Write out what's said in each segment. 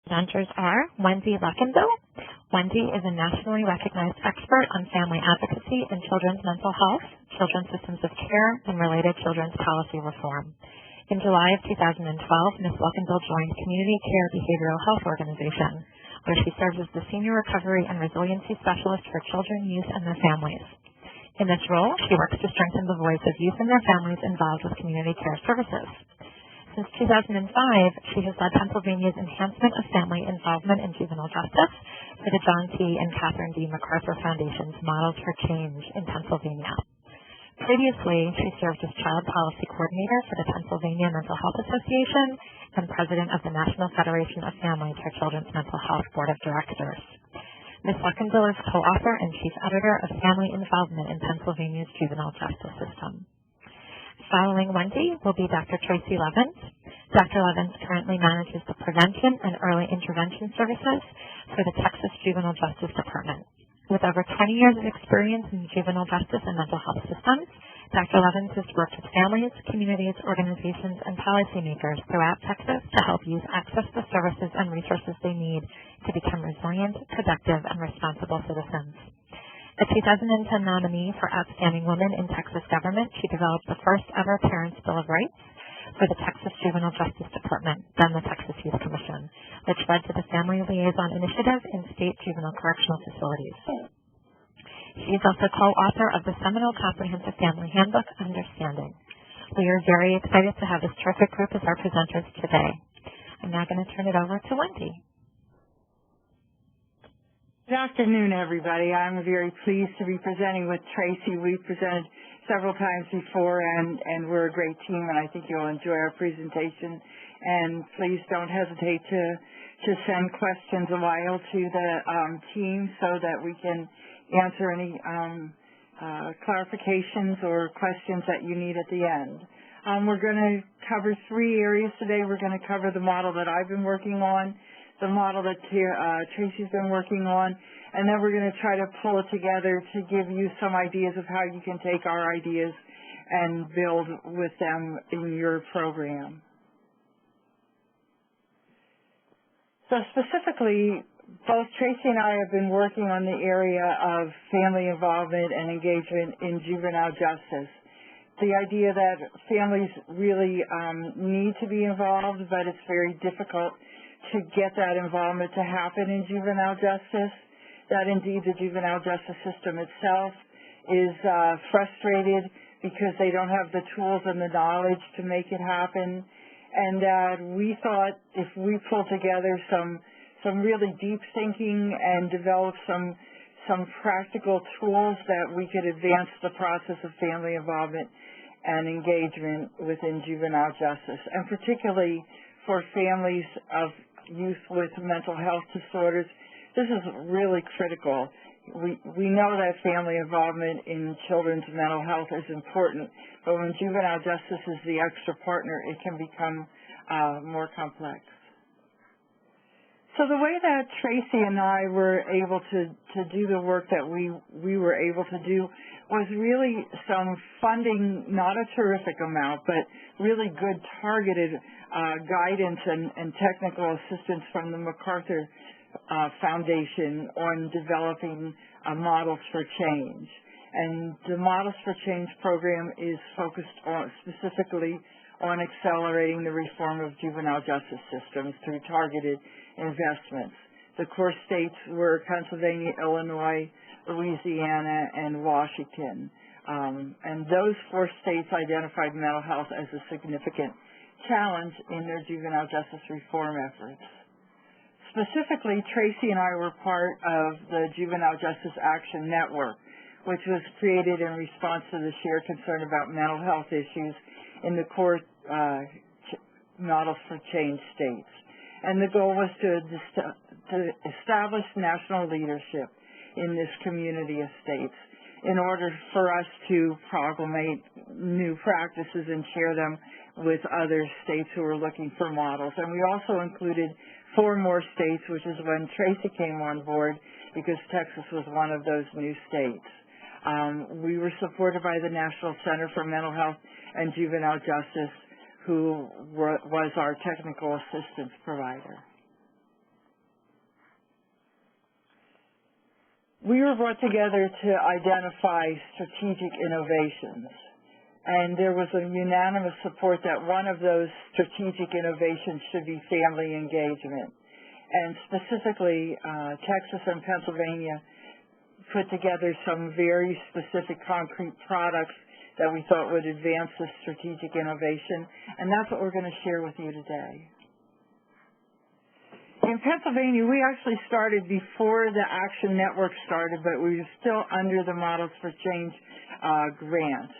Presenters are Wendy Luckenbill. Wendy is a nationally recognized expert on family advocacy and children's mental health, children's systems of care, and related children's policy reform. In July of 2012, Ms. Luckenbill joined Community Care Behavioral Health Organization, where she serves as the Senior Recovery and Resiliency Specialist for children, youth, and their families. In this role, she works to strengthen the voice of youth and their families involved with community care services. Since 2005, she has led Pennsylvania's enhancement of family involvement in juvenile justice for the John T. and Catherine D. MacArthur Foundation's Models for Change in Pennsylvania. Previously, she served as Child Policy Coordinator for the Pennsylvania Mental Health Association and President of the National Federation of Families for Children's Mental Health Board of Directors. Ms. Luckenbill is co-author and chief editor of Family Involvement in Pennsylvania's Juvenile Justice System. Following Wendy will be Dr. Tracy Levins. Dr. Levins currently manages the Prevention and Early Intervention Services for the Texas Juvenile Justice Department. With over 20 years of experience in juvenile justice and mental health systems, Dr. Levins has worked with families, communities, organizations, and policymakers throughout Texas to help youth access the services and resources they need to become resilient, productive, and responsible citizens. A 2010 nominee for Outstanding Woman in Texas Government, she developed the first ever Parents' Bill of Rights for the Texas Juvenile Justice Department, then the Texas Youth Commission, which led to the Family Liaison Initiative in state juvenile correctional facilities. She is also co-author of the seminal Comprehensive Family Handbook, Understanding. We are very excited to have this terrific group as our presenters today. I'm now going to turn it over to Wendy. Good afternoon, everybody. I'm very pleased to be presenting with Tracy. We've presented several times before, and we're a great team, and I think you'll enjoy our presentation. And please don't hesitate to send questions a while to the team so that we can answer any clarifications or questions that you need at the end. We're going to cover three areas today. We're going to cover the model that I've been working on, the model that Tracy's been working on, and then we're going to try to pull it together to give you some ideas of how you can take our ideas and build with them in your program. So specifically, both Tracy and I have been working on the area of family involvement and engagement in juvenile justice. The idea that families really need to be involved, but it's very difficult to get that involvement to happen in juvenile justice, that indeed the juvenile justice system itself is frustrated because they don't have the tools and the knowledge to make it happen, and that we thought if we pull together some really deep thinking and develop some practical tools that we could advance the process of family involvement and engagement within juvenile justice, and particularly for families of youth with mental health disorders. This is really critical. We know that family involvement in children's mental health is important, but when juvenile justice is the extra partner, it can become more complex. So the way that Tracy and I were able to do the work that we were able to do was really some funding, not a terrific amount, but really good targeted guidance and technical assistance from the MacArthur Foundation on developing models for change. And the Models for Change program is focused specifically on accelerating the reform of juvenile justice systems through targeted investments. The core states were Pennsylvania, Illinois, Louisiana, and Washington. And those four states identified mental health as a significant challenge in their juvenile justice reform efforts. Specifically, Tracy and I were part of the Juvenile Justice Action Network, which was created in response to the shared concern about mental health issues in the core Models for Change states. And the goal was to establish national leadership in this community of states in order for us to proclamate new practices and share them with other states who were looking for models. And we also included 4 more states, which is when Tracy came on board, because Texas was one of those new states. We were supported by the National Center for Mental Health and Juvenile Justice, who was our technical assistance provider. we were brought together to identify strategic innovations. And there was a unanimous support that one of those strategic innovations should be family engagement. And specifically, Texas and Pennsylvania put together some very specific concrete products that we thought would advance this strategic innovation. And that's what we're going to share with you today. In Pennsylvania, we actually started before the Action Network started, but we were still under the Models for Change grant.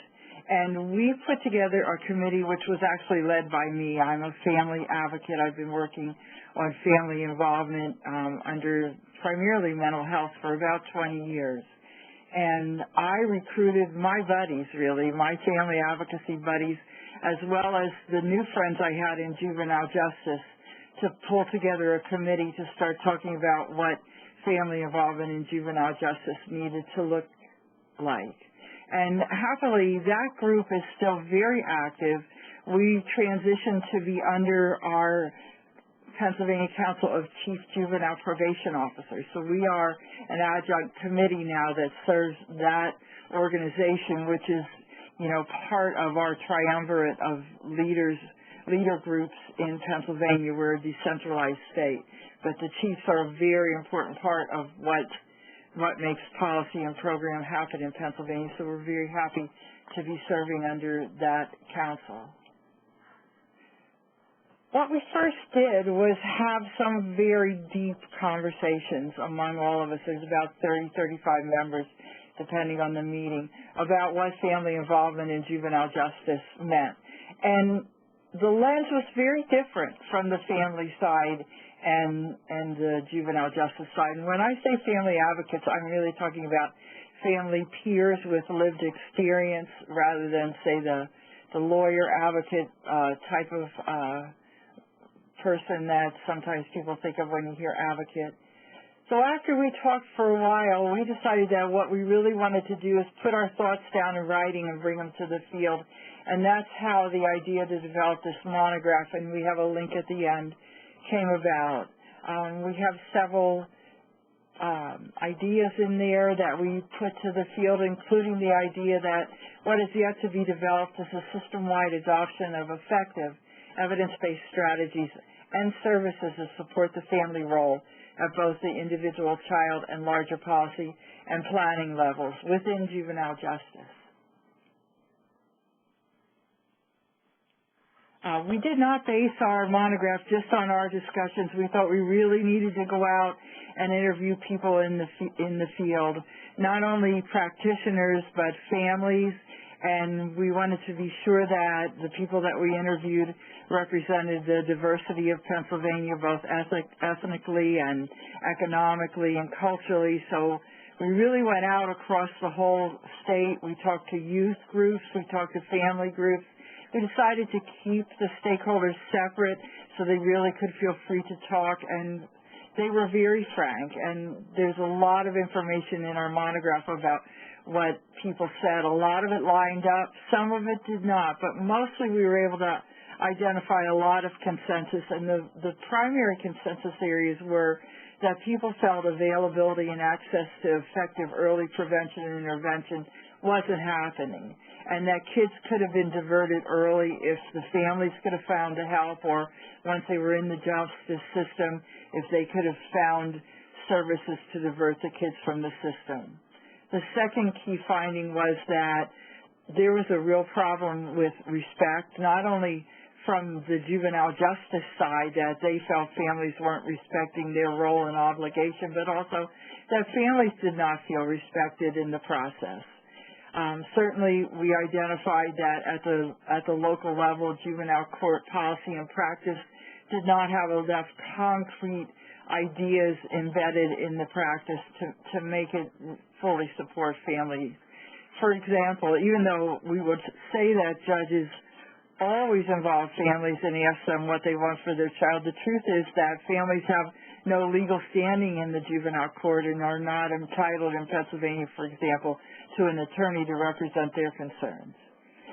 And we put together a committee which was actually led by me. I'm a family advocate. I've been working on family involvement under primarily mental health for about 20 years. And I recruited my buddies, really, my family advocacy buddies, as well as the new friends I had in juvenile justice, to pull together a committee to start talking about what family involvement in juvenile justice needed to look like. And happily, that group is still very active. We transitioned to be under our Pennsylvania Council of Chief Juvenile Probation Officers. So we are an adjunct committee now that serves that organization, which is, part of our triumvirate of leader groups in Pennsylvania. We're a decentralized state. But the chiefs are a very important part of what makes policy and program happen in Pennsylvania, so we're very happy to be serving under that council. What we first did was have some very deep conversations among all of us. There's about 30, 35 members, depending on the meeting, about what family involvement in juvenile justice meant. And the lens was very different from the family side and the juvenile justice side. And when I say family advocates, I'm really talking about family peers with lived experience rather than, say, the lawyer advocate type of person that sometimes people think of when you hear advocate. So after we talked for a while, we decided that what we really wanted to do is put our thoughts down in writing and bring them to the field. And that's how the idea to develop this monograph, and we have a link at the end, came about. We have several ideas in there that we put to the field, including the idea that what is yet to be developed is a system-wide adoption of effective evidence-based strategies and services to support the family role at both the individual child and larger policy and planning levels within juvenile justice. We did not base our monograph just on our discussions. We thought we really needed to go out and interview people in the field, not only practitioners but families, and we wanted to be sure that the people that we interviewed represented the diversity of Pennsylvania, both ethnically and economically and culturally. So we really went out across the whole state. We talked to youth groups. We talked to family groups. We decided to keep the stakeholders separate so they really could feel free to talk, and they were very frank. And there's a lot of information in our monograph about what people said. A lot of it lined up. Some of it did not, but mostly we were able to identify a lot of consensus, and the primary consensus areas were that people felt availability and access to effective early prevention and intervention wasn't happening, and that kids could have been diverted early if the families could have found the help, or once they were in the justice system, if they could have found services to divert the kids from the system. The second key finding was that there was a real problem with respect, not only from the juvenile justice side, that they felt families weren't respecting their role and obligation, but also that families did not feel respected in the process. Certainly, we identified that at the local level, juvenile court policy and practice did not have enough concrete ideas embedded in the practice to make it fully support families. For example, even though we would say that judges always involve families and ask them what they want for their child, the truth is that families have no legal standing in the juvenile court and are not entitled in Pennsylvania, for example, to an attorney to represent their concerns.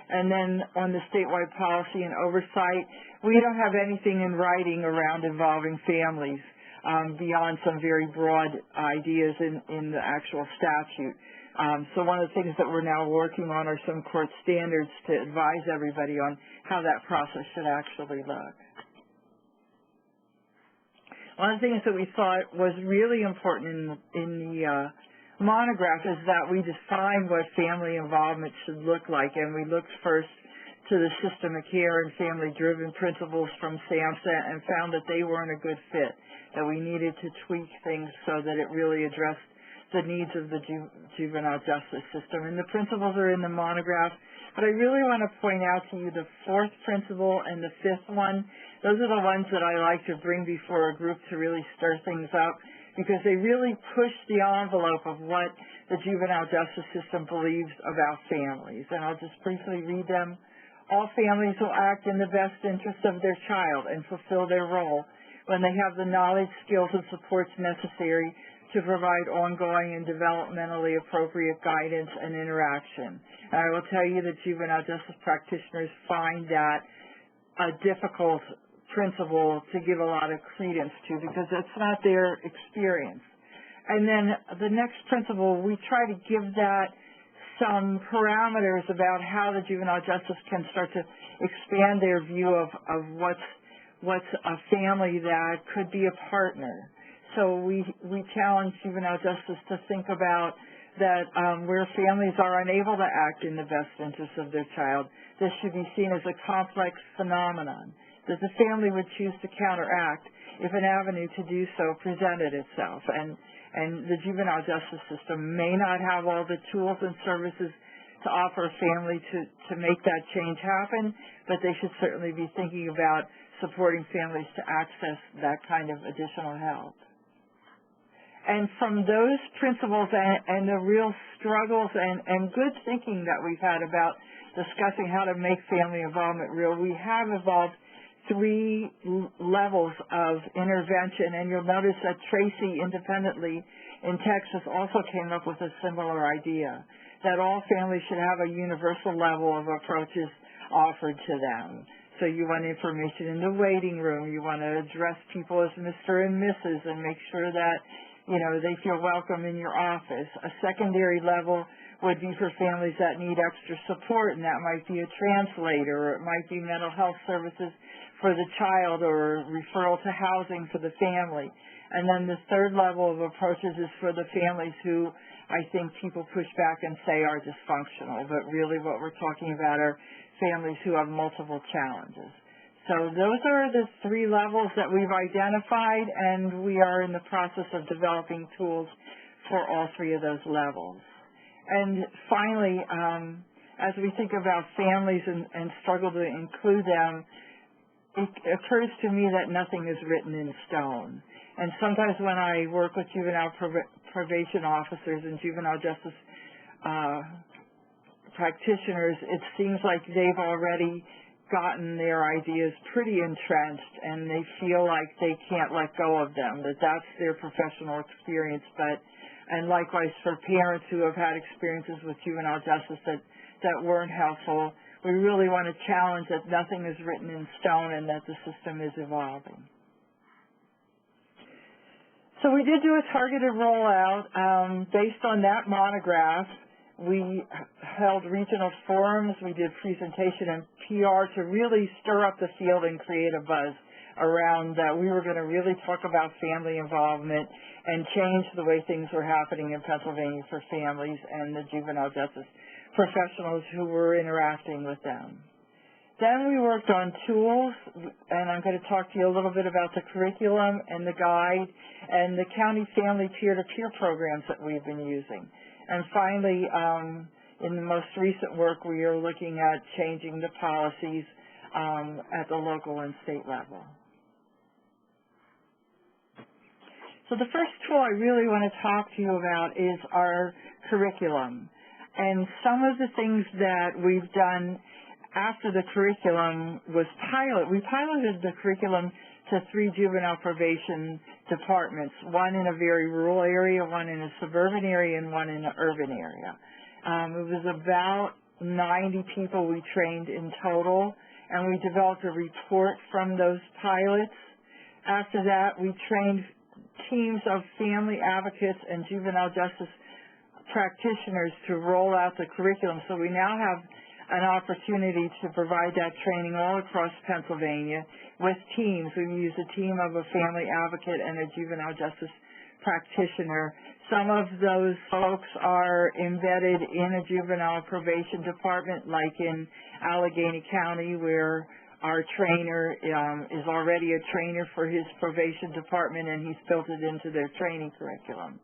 And then on the statewide policy and oversight, we don't have anything in writing around involving families. beyond some very broad ideas in the actual statute. So one of the things that we're now working on are some court standards to advise everybody on how that process should actually look. One of the things that we thought was really important in the monograph is that we define what family involvement should look like, and we looked first to the system of care and family-driven principles from SAMHSA and found that they weren't a good fit, that we needed to tweak things so that it really addressed the needs of the juvenile justice system. And the principles are in the monograph, but I really want to point out to you the fourth principle and the fifth one. Those are the ones that I like to bring before a group to really stir things up, because they really push the envelope of what the juvenile justice system believes about families. And I'll just briefly read them. All families will act in the best interest of their child and fulfill their role when they have the knowledge, skills, and supports necessary to provide ongoing and developmentally appropriate guidance and interaction. And I will tell you that juvenile justice practitioners find that a difficult principle to give a lot of credence to, because that's not their experience. And then the next principle, we try to give that some parameters about how the juvenile justice can start to expand their view of what's a family that could be a partner. So we challenge juvenile justice to think about that where families are unable to act in the best interest of their child, this should be seen as a complex phenomenon, that the family would choose to counteract if an avenue to do so presented itself. And the juvenile justice system may not have all the tools and services to offer a family to make that change happen, but they should certainly be thinking about supporting families to access that kind of additional help. And from those principles and the real struggles and good thinking that we've had about discussing how to make family involvement real, we have evolved 3 levels of intervention, and you'll notice that Tracy independently in Texas also came up with a similar idea, that all families should have a universal level of approaches offered to them. So you want information in the waiting room, you want to address people as Mr. and Mrs. and make sure that, you know, they feel welcome in your office. A secondary level would be for families that need extra support, and that might be a translator, or it might be mental health services for the child, or referral to housing for the family. And then the third level of approaches is for the families who I think people push back and say are dysfunctional, but really what we're talking about are families who have multiple challenges. So those are the 3 levels that we've identified, and we are in the process of developing tools for all 3 of those levels. And finally, as we think about families and struggle to include them, it occurs to me that nothing is written in stone. And sometimes when I work with juvenile probation officers and juvenile justice practitioners, it seems like they've already gotten their ideas pretty entrenched, and they feel like they can't let go of them, that that's their professional experience. And likewise for parents who have had experiences with juvenile justice that weren't helpful, we really want to challenge that nothing is written in stone and that the system is evolving. So we did do a targeted rollout. Based on that monograph, we held regional forums, we did presentation and PR to really stir up the field and create a buzz around that we were going to really talk about family involvement and change the way things were happening in Pennsylvania for families and the juvenile justice professionals who were interacting with them. Then we worked on tools, and I'm going to talk to you a little bit about the curriculum and the guide and the county family peer-to-peer programs that we've been using. And finally, in the most recent work, we are looking at changing the policies at the local and state level. So the first tool I really want to talk to you about is our curriculum. And some of the things that we've done after the curriculum was we piloted the curriculum to 3 juvenile probation departments, one in a very rural area, one in a suburban area, and one in an urban area. It was about 90 people we trained in total, and we developed a report from those pilots. After that, we trained teams of family advocates and juvenile justice practitioners to roll out the curriculum. So we now have an opportunity to provide that training all across Pennsylvania with teams. We use a team of a family advocate and a juvenile justice practitioner. Some of those folks are embedded in a juvenile probation department, like in Allegheny County, where our trainer is already a trainer for his probation department, and he's built it into their training curriculum.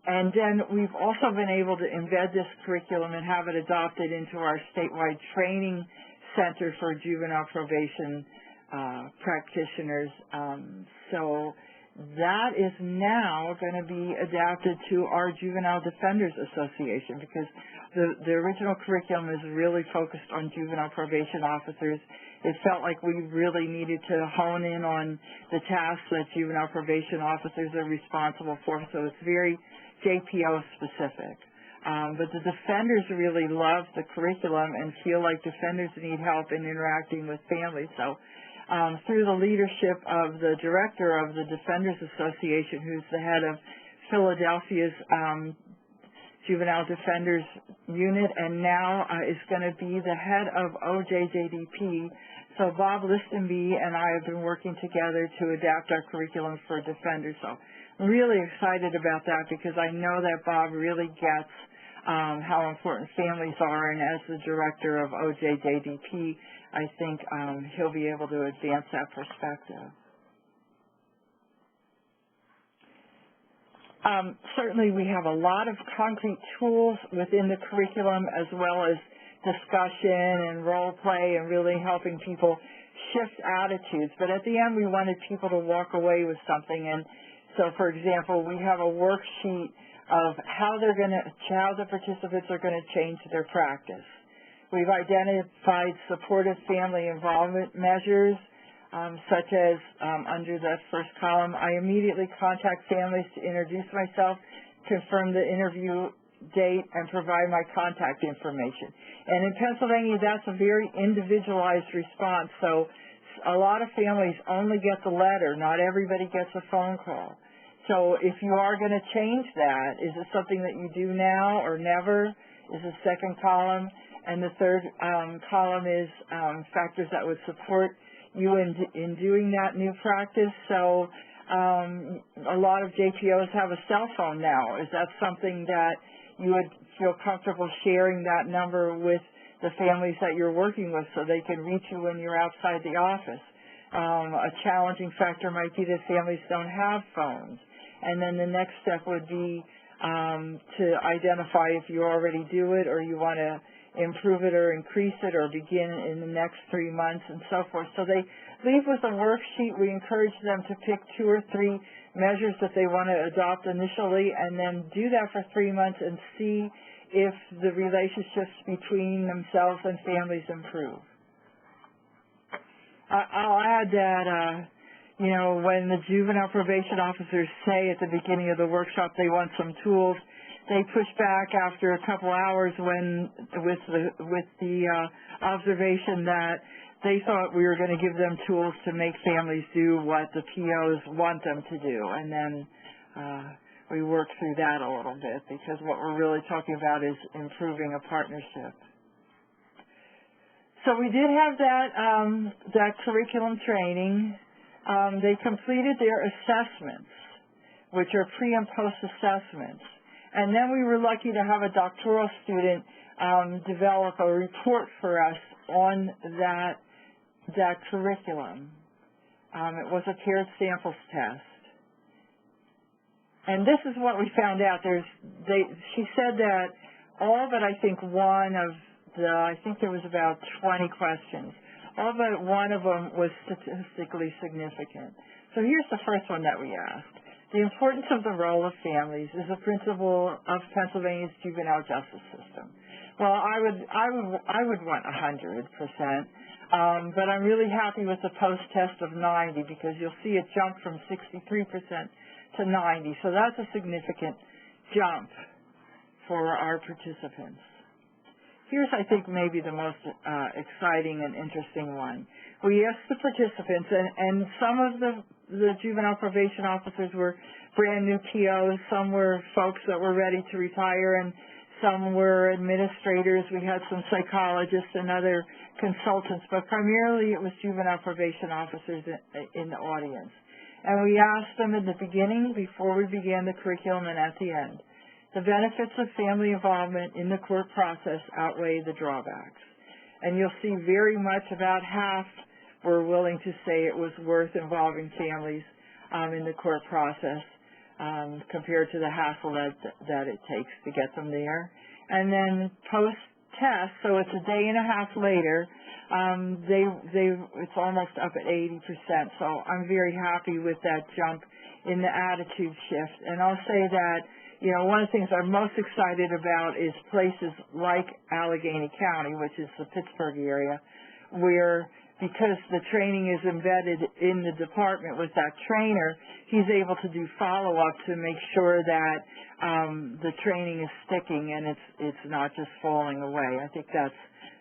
And then we've also been able to embed this curriculum and have it adopted into our statewide training center for juvenile probation practitioners. So that is now going to be adapted to our Juvenile Defenders Association, because the original curriculum is really focused on juvenile probation officers. It felt like we really needed to hone in on the tasks that juvenile probation officers are responsible for, so it's very JPO specific. But the defenders really love the curriculum and feel like defenders need help in interacting with families. So through the leadership of the director of the Defenders Association, who's the head of Philadelphia's Juvenile Defenders Unit, and now is going to be the head of OJJDP. So Bob Listenby and I have been working together to adapt our curriculum for defenders. So I'm really excited about that, because I know that Bob really gets how important families are, and as the director of OJJDP, I think he'll be able to advance that perspective. Certainly we have a lot of concrete tools within the curriculum, as well as discussion and role play and really helping people shift attitudes. But at the end, we wanted people to walk away with something. And so, for example, we have a worksheet of how the participants are going to change their practice. We've identified supportive family involvement measures, such as under the first column, I immediately contact families to introduce myself, confirm the interview date, and provide my contact information. And in Pennsylvania, that's a very individualized response. So a lot of families only get the letter. Not everybody gets a phone call. So if you are going to change that, is it something that you do now or never? Is the second column. And the third column is factors that would support you in doing that new practice. So a lot of JPOs have a cell phone now. Is that something that you would feel comfortable sharing that number with the families that you're working with so they can reach you when you're outside the office? A challenging factor might be that families don't have phones. And then the next step would be to identify if you already do it or you want to improve it or increase it or begin in the next 3 months and so forth. So they leave with a worksheet. We encourage them to pick 2 or 3 measures that they want to adopt initially, and then do that for 3 months and see if the relationships between themselves and families improve. I'll add that, when the juvenile probation officers say at the beginning of the workshop they want some tools, they push back after a couple hours with the observation that they thought we were going to give them tools to make families do what the POs want them to do. And then we work through that a little bit, because what we're really talking about is improving a partnership. So we did have that curriculum training. They completed their assessments, which are pre- and post-assessments. And then we were lucky to have a doctoral student develop a report for us on that curriculum. It was a paired samples test. And this is what we found out. She said that all but I think I think there was about 20 questions. All but one of them was statistically significant. So here's the first one that we asked. The importance of the role of families is a principle of Pennsylvania's juvenile justice system. Well, I would want 100%, but I'm really happy with the post-test of 90, because you'll see it jump from 63% to 90. So that's a significant jump for our participants. Here's, I think, maybe the most exciting and interesting one. We asked the participants, and some of the the juvenile probation officers were brand new TOs. Some were folks that were ready to retire, and some were administrators. We had some psychologists and other consultants, but primarily it was juvenile probation officers in the audience. And we asked them at the beginning, before we began the curriculum, and at the end, the benefits of family involvement in the court process outweigh the drawbacks. And you'll see very much about half were willing to say it was worth involving families in the court process compared to the hassle that it takes to get them there. And then post-test, so it's a day and a half later, it's almost up at 80%. So I'm very happy with that jump in the attitude shift. And I'll say that, you know, one of the things I'm most excited about is places like Allegheny County, which is the Pittsburgh area, where because the training is embedded in the department with that trainer, he's able to do follow-up to make sure that the training is sticking and it's not just falling away. I think that's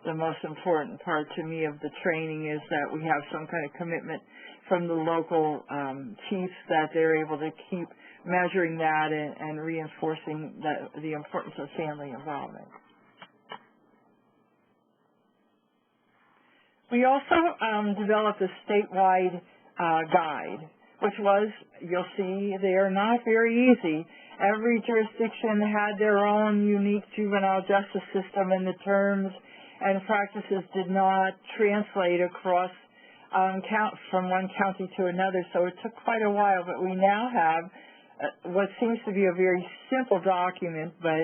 the most important part to me of the training, is that we have some kind of commitment from the local chiefs that they're able to keep measuring that and reinforcing the importance of family involvement. We also developed a statewide guide, which was, you'll see, they are not very easy. Every jurisdiction had their own unique juvenile justice system, and the terms and practices did not translate across from one county to another, so it took quite a while. But we now have what seems to be a very simple document, but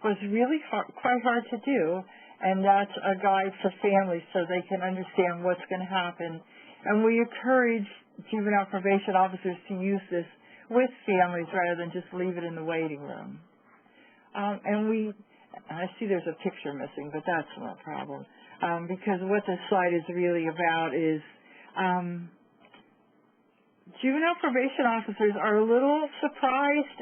was really quite hard to do. And that's a guide for families so they can understand what's going to happen. And we encourage juvenile probation officers to use this with families rather than just leave it in the waiting room. I see there's a picture missing, but that's no problem. Because what this slide is really about is juvenile probation officers are a little surprised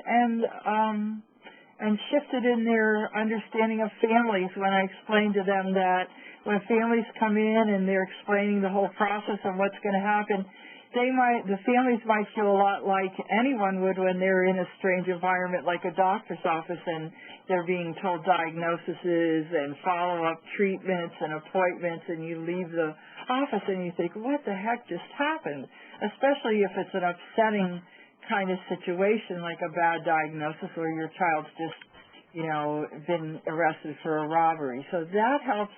and shifted in their understanding of families when I explained to them that when families come in and they're explaining the whole process and what's going to happen, the families might feel a lot like anyone would when they're in a strange environment like a doctor's office and they're being told diagnoses and follow-up treatments and appointments, and you leave the office and you think, what the heck just happened? Especially if it's an upsetting kind of situation like a bad diagnosis or your child's just, you know, been arrested for a robbery. So that helps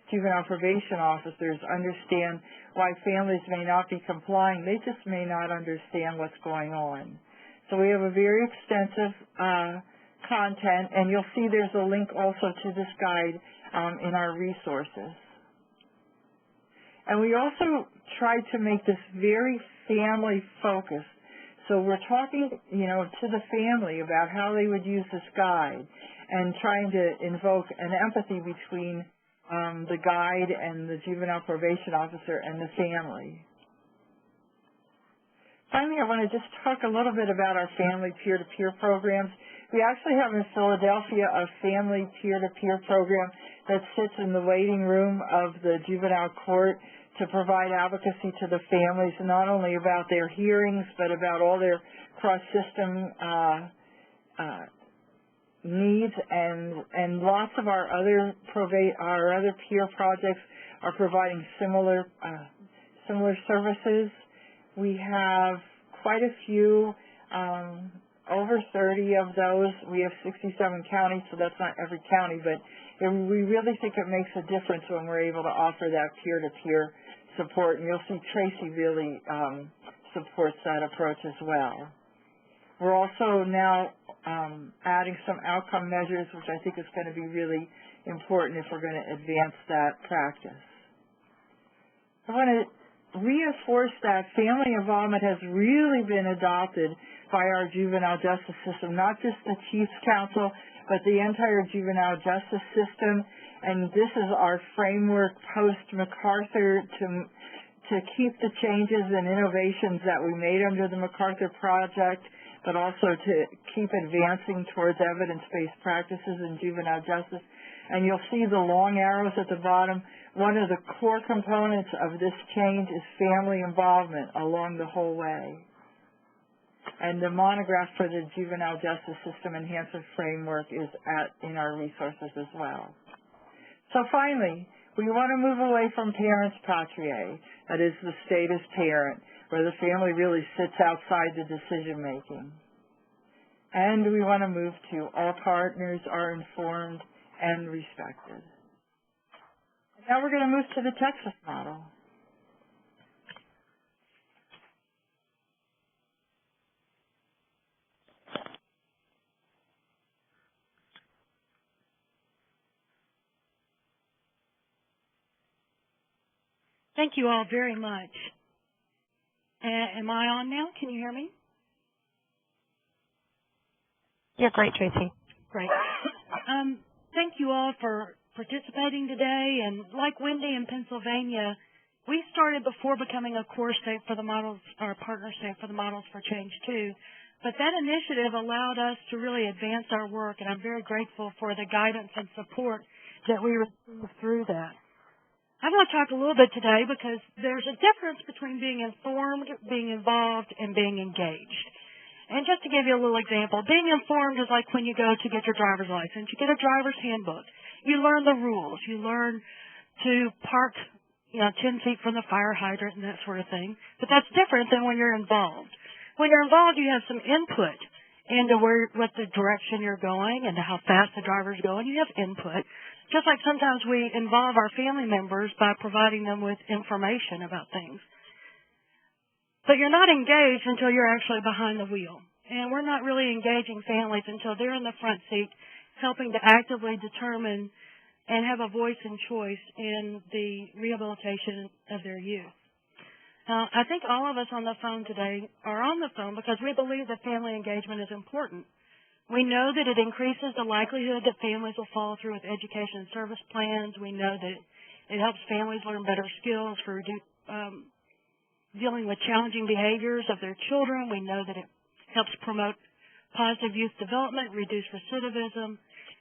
juvenile probation officers understand why families may not be complying. They just may not understand what's going on. So we have a very extensive content, and you'll see there's a link also to this guide in our resources. And we also tried to make this very family-focused. So we're talking, you know, to the family about how they would use this guide and trying to invoke an empathy between the guide and the juvenile probation officer and the family. Finally, I want to just talk a little bit about our family peer-to-peer programs. We actually have in Philadelphia a family peer-to-peer program that sits in the waiting room of the juvenile court to provide advocacy to the families, not only about their hearings, but about all their cross-system needs, and lots of our other peer projects are providing similar services. We have quite a few, over 30 of those. We have 67 counties, so that's not every county, but we really think it makes a difference when we're able to offer that peer-to-peer support, and you'll see Tracy really supports that approach as well. We're also now adding some outcome measures, which I think is going to be really important if we're going to advance that practice. I want to reinforce that family involvement has really been adopted by our juvenile justice system, not just the Chiefs Council, but the entire juvenile justice system. And this is our framework post-MacArthur to keep the changes and innovations that we made under the MacArthur Project, but also to keep advancing towards evidence-based practices in juvenile justice. And you'll see the long arrows at the bottom. one of the core components of this change is family involvement along the whole way. And the monograph for the Juvenile Justice System Enhancement Framework is in our resources as well. So finally, we want to move away from parents patriae, that is the status parent, where the family really sits outside the decision making. And we want to move to all partners are informed and respected. And now we're going to move to the Texas model. Thank you all very much. Am I on now? Can you hear me? You're great, Tracy. Great. Thank you all for participating today. And like Wendy in Pennsylvania, we started before becoming a core state for the models, or a partner state for the Models for Change too. But that initiative allowed us to really advance our work, and I'm very grateful for the guidance and support that we received through that. I want to talk a little bit today because there's a difference between being informed, being involved, and being engaged. And just to give you a little example, being informed is like when you go to get your driver's license. You get a driver's handbook. You learn the rules. You learn to park, 10 feet from the fire hydrant and that sort of thing. But that's different than when you're involved. When you're involved, you have some input into what the direction you're going and how fast the driver's going. You have input. Just like sometimes we involve our family members by providing them with information about things. But you're not engaged until you're actually behind the wheel. And we're not really engaging families until they're in the front seat, helping to actively determine and have a voice and choice in the rehabilitation of their youth. I think all of us on the phone today are on the phone because we believe that family engagement is important. We know that it increases the likelihood that families will follow through with education and service plans. We know that it helps families learn better skills for dealing with challenging behaviors of their children. We know that it helps promote positive youth development, reduce recidivism,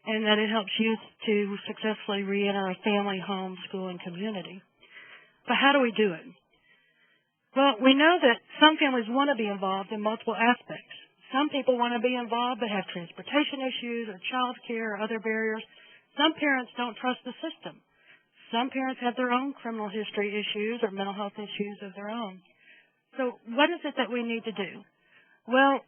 and that it helps youth to successfully reenter a family, home, school, and community. But how do we do it? Well, we know that some families want to be involved in multiple aspects. Some people want to be involved but have transportation issues or child care or other barriers. Some parents don't trust the system. Some parents have their own criminal history issues or mental health issues of their own. So what is it that we need to do? Well,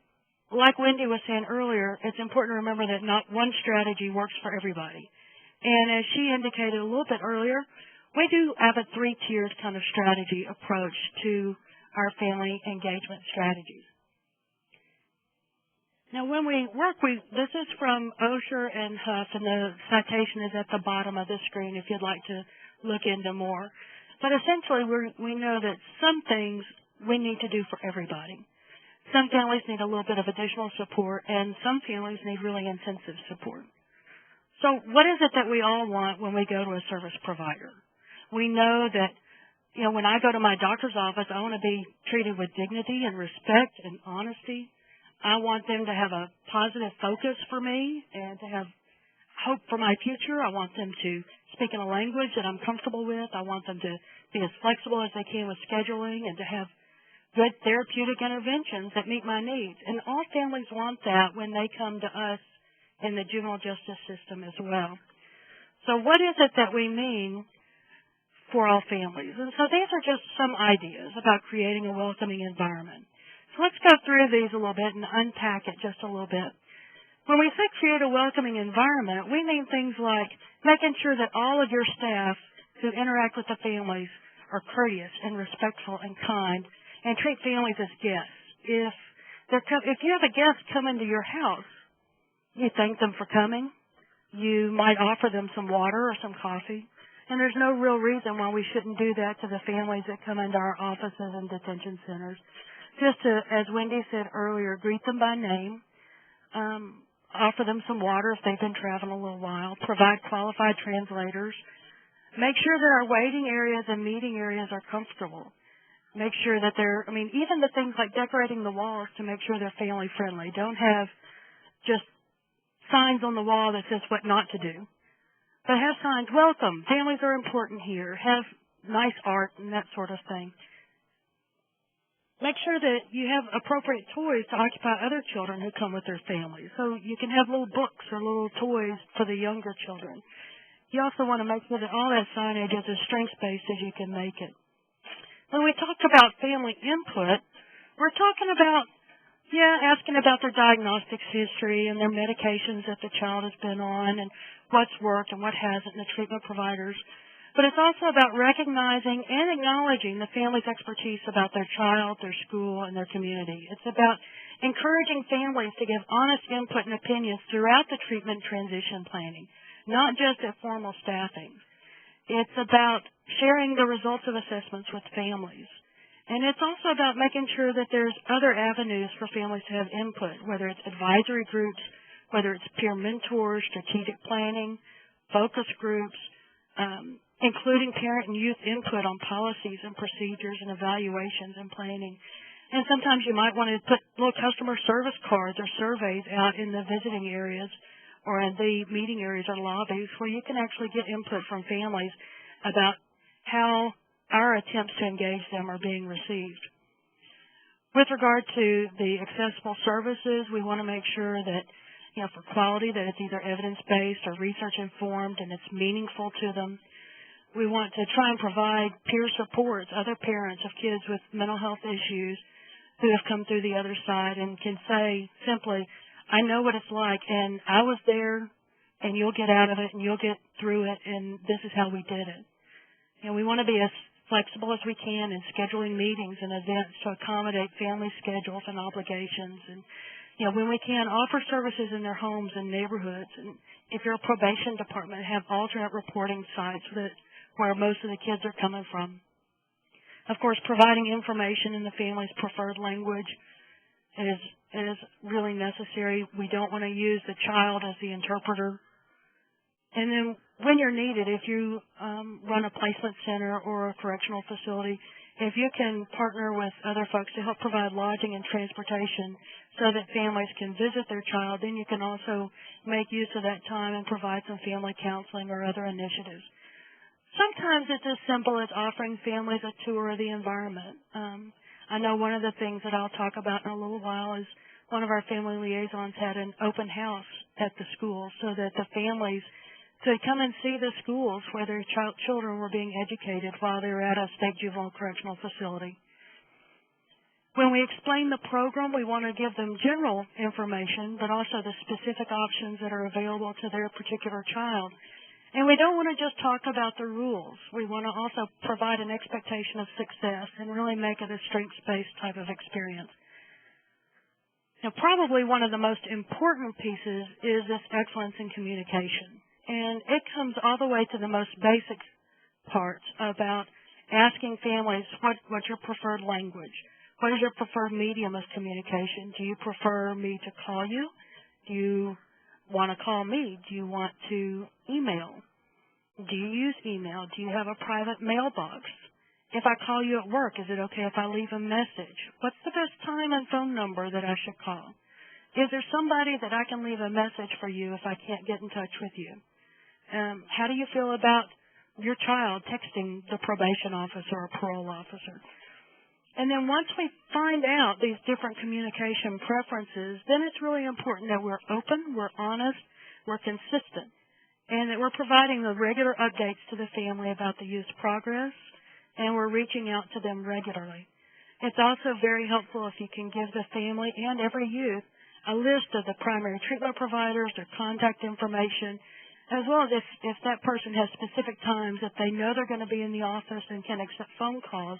like Wendy was saying earlier, it's important to remember that not one strategy works for everybody. And as she indicated a little bit earlier, we do have a three-tiered kind of strategy approach to our family engagement strategies. Now, when we work, this is from Osher and Huff, and the citation is at the bottom of the screen if you'd like to look into more. But essentially, we know that some things we need to do for everybody. Some families need a little bit of additional support, and some families need really intensive support. So what is it that we all want when we go to a service provider? We know that, when I go to my doctor's office, I want to be treated with dignity and respect and honesty. I want them to have a positive focus for me and to have hope for my future. I want them to speak in a language that I'm comfortable with. I want them to be as flexible as they can with scheduling and to have good therapeutic interventions that meet my needs. And all families want that when they come to us in the juvenile justice system as well. So what is it that we mean for all families? And so these are just some ideas about creating a welcoming environment. So let's go through these a little bit and unpack it just a little bit. When we say create a welcoming environment, we mean things like making sure that all of your staff who interact with the families are courteous and respectful and kind and treat families as guests. If you have a guest come into your house, you thank them for coming. You might offer them some water or some coffee. And there's no real reason why we shouldn't do that to the families that come into our offices and detention centers. Just to, as Wendy said earlier, greet them by name, offer them some water if they've been traveling a little while, provide qualified translators, make sure that our waiting areas and meeting areas are comfortable, make sure that even the things like decorating the walls to make sure they're family friendly. Don't have just signs on the wall that says what not to do. But have signs, welcome, families are important here, have nice art and that sort of thing. Make sure that you have appropriate toys to occupy other children who come with their families. So you can have little books or little toys for the younger children. You also want to make sure that all that signage is as strengths-based as you can make it. When we talk about family input, we're talking about, asking about their diagnostics history and their medications that the child has been on and what's worked and what hasn't, and the treatment providers. But it's also about recognizing and acknowledging the family's expertise about their child, their school, and their community. It's about encouraging families to give honest input and opinions throughout the treatment transition planning, not just at formal staffing. It's about sharing the results of assessments with families. And it's also about making sure that there's other avenues for families to have input, whether it's advisory groups, whether it's peer mentors, strategic planning, focus groups, including parent and youth input on policies and procedures and evaluations and planning. And sometimes you might want to put little customer service cards or surveys out in the visiting areas or in the meeting areas or lobbies where you can actually get input from families about how our attempts to engage them are being received. With regard to the accessible services, we want to make sure that, for quality, that it's either evidence-based or research-informed and it's meaningful to them. We want to try and provide peer supports, other parents of kids with mental health issues who have come through the other side and can say simply, I know what it's like, and I was there, and you'll get out of it, and you'll get through it, and this is how we did it. We want to be as flexible as we can in scheduling meetings and events to accommodate family schedules and obligations. And, when we can, offer services in their homes and neighborhoods. And if you're a probation department, have alternate reporting sites where most of the kids are coming from. Of course, providing information in the family's preferred language is really necessary. We don't want to use the child as the interpreter. And then when you're needed, if you run a placement center or a correctional facility, if you can partner with other folks to help provide lodging and transportation so that families can visit their child, then you can also make use of that time and provide some family counseling or other initiatives. Sometimes it's as simple as offering families a tour of the environment. I know one of the things that I'll talk about in a little while is one of our family liaisons had an open house at the school so that the families could come and see the schools where their children were being educated while they were at a state juvenile correctional facility. When we explain the program, we want to give them general information, but also the specific options that are available to their particular child. And we don't want to just talk about the rules. We want to also provide an expectation of success and really make it a strengths-based type of experience. Now, probably one of the most important pieces is this excellence in communication. And it comes all the way to the most basic parts about asking families, what's your preferred language? What is your preferred medium of communication? Do you prefer me to call you? Do you want to call me? Do you want to email? Do you use email? Do you have a private mailbox? If I call you at work, is it okay if I leave a message? What's the best time and phone number that I should call? Is there somebody that I can leave a message for you if I can't get in touch with you? How do you feel about your child texting the probation officer or parole officer? And then once we find out these different communication preferences, then it's really important that we're open, we're honest, we're consistent, and that we're providing the regular updates to the family about the youth's progress, and we're reaching out to them regularly. It's also very helpful if you can give the family and every youth a list of the primary treatment providers, their contact information, as well as if that person has specific times that they know they're going to be in the office and can accept phone calls.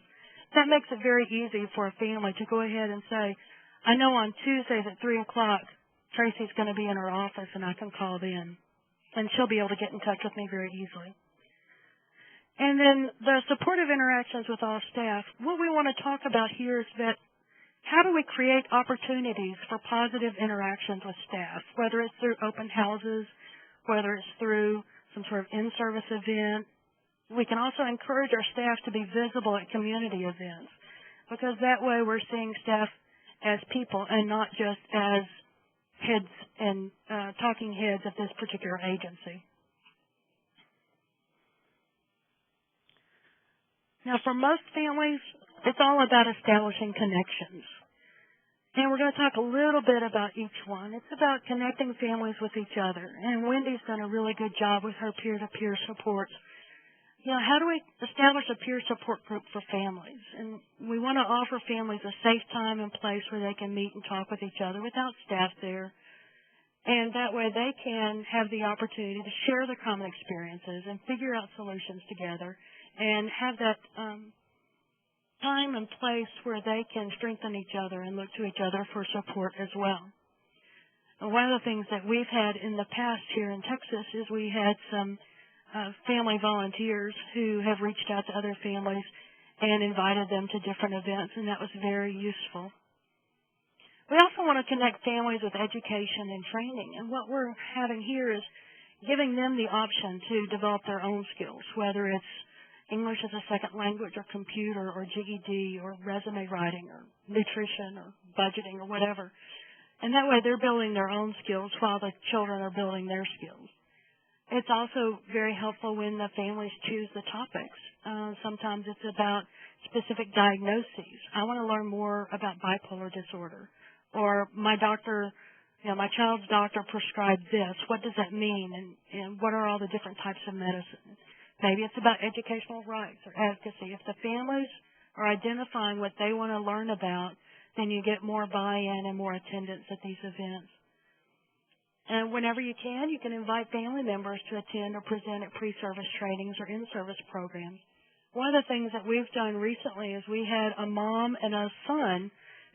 That makes it very easy for a family to go ahead and say, I know on Tuesdays at 3 o'clock, Tracy's going to be in her office and I can call then. And she'll be able to get in touch with me very easily. And then the supportive interactions with all staff. What we want to talk about here is that how do we create opportunities for positive interactions with staff, whether it's through open houses, whether it's through some sort of in-service event. We can also encourage our staff to be visible at community events because that way we're seeing staff as people and not just as heads and talking heads of this particular agency. Now, for most families, it's all about establishing connections. And we're going to talk a little bit about each one. It's about connecting families with each other. And Wendy's done a really good job with her peer-to-peer supports. You know, how do we establish a peer support group for families? And we want to offer families a safe time and place where they can meet and talk with each other without staff there. And that way they can have the opportunity to share their common experiences and figure out solutions together and have that time and place where they can strengthen each other and look to each other for support as well. And one of the things that we've had in the past here in Texas is we had some family volunteers who have reached out to other families and invited them to different events, and that was very useful. We also want to connect families with education and training, and what we're having here is giving them the option to develop their own skills, whether it's English as a second language or computer or GED or resume writing or nutrition or budgeting or whatever. And that way they're building their own skills while the children are building their skills. It's also very helpful when the families choose the topics. Sometimes it's about specific diagnoses. I want to learn more about bipolar disorder. Or my doctor, my child's doctor prescribed this. What does that mean? And what are all the different types of medicine? Maybe it's about educational rights or advocacy. If the families are identifying what they want to learn about, then you get more buy-in and more attendance at these events. And whenever you can invite family members to attend or present at pre-service trainings or in-service programs. One of the things that we've done recently is we had a mom and a son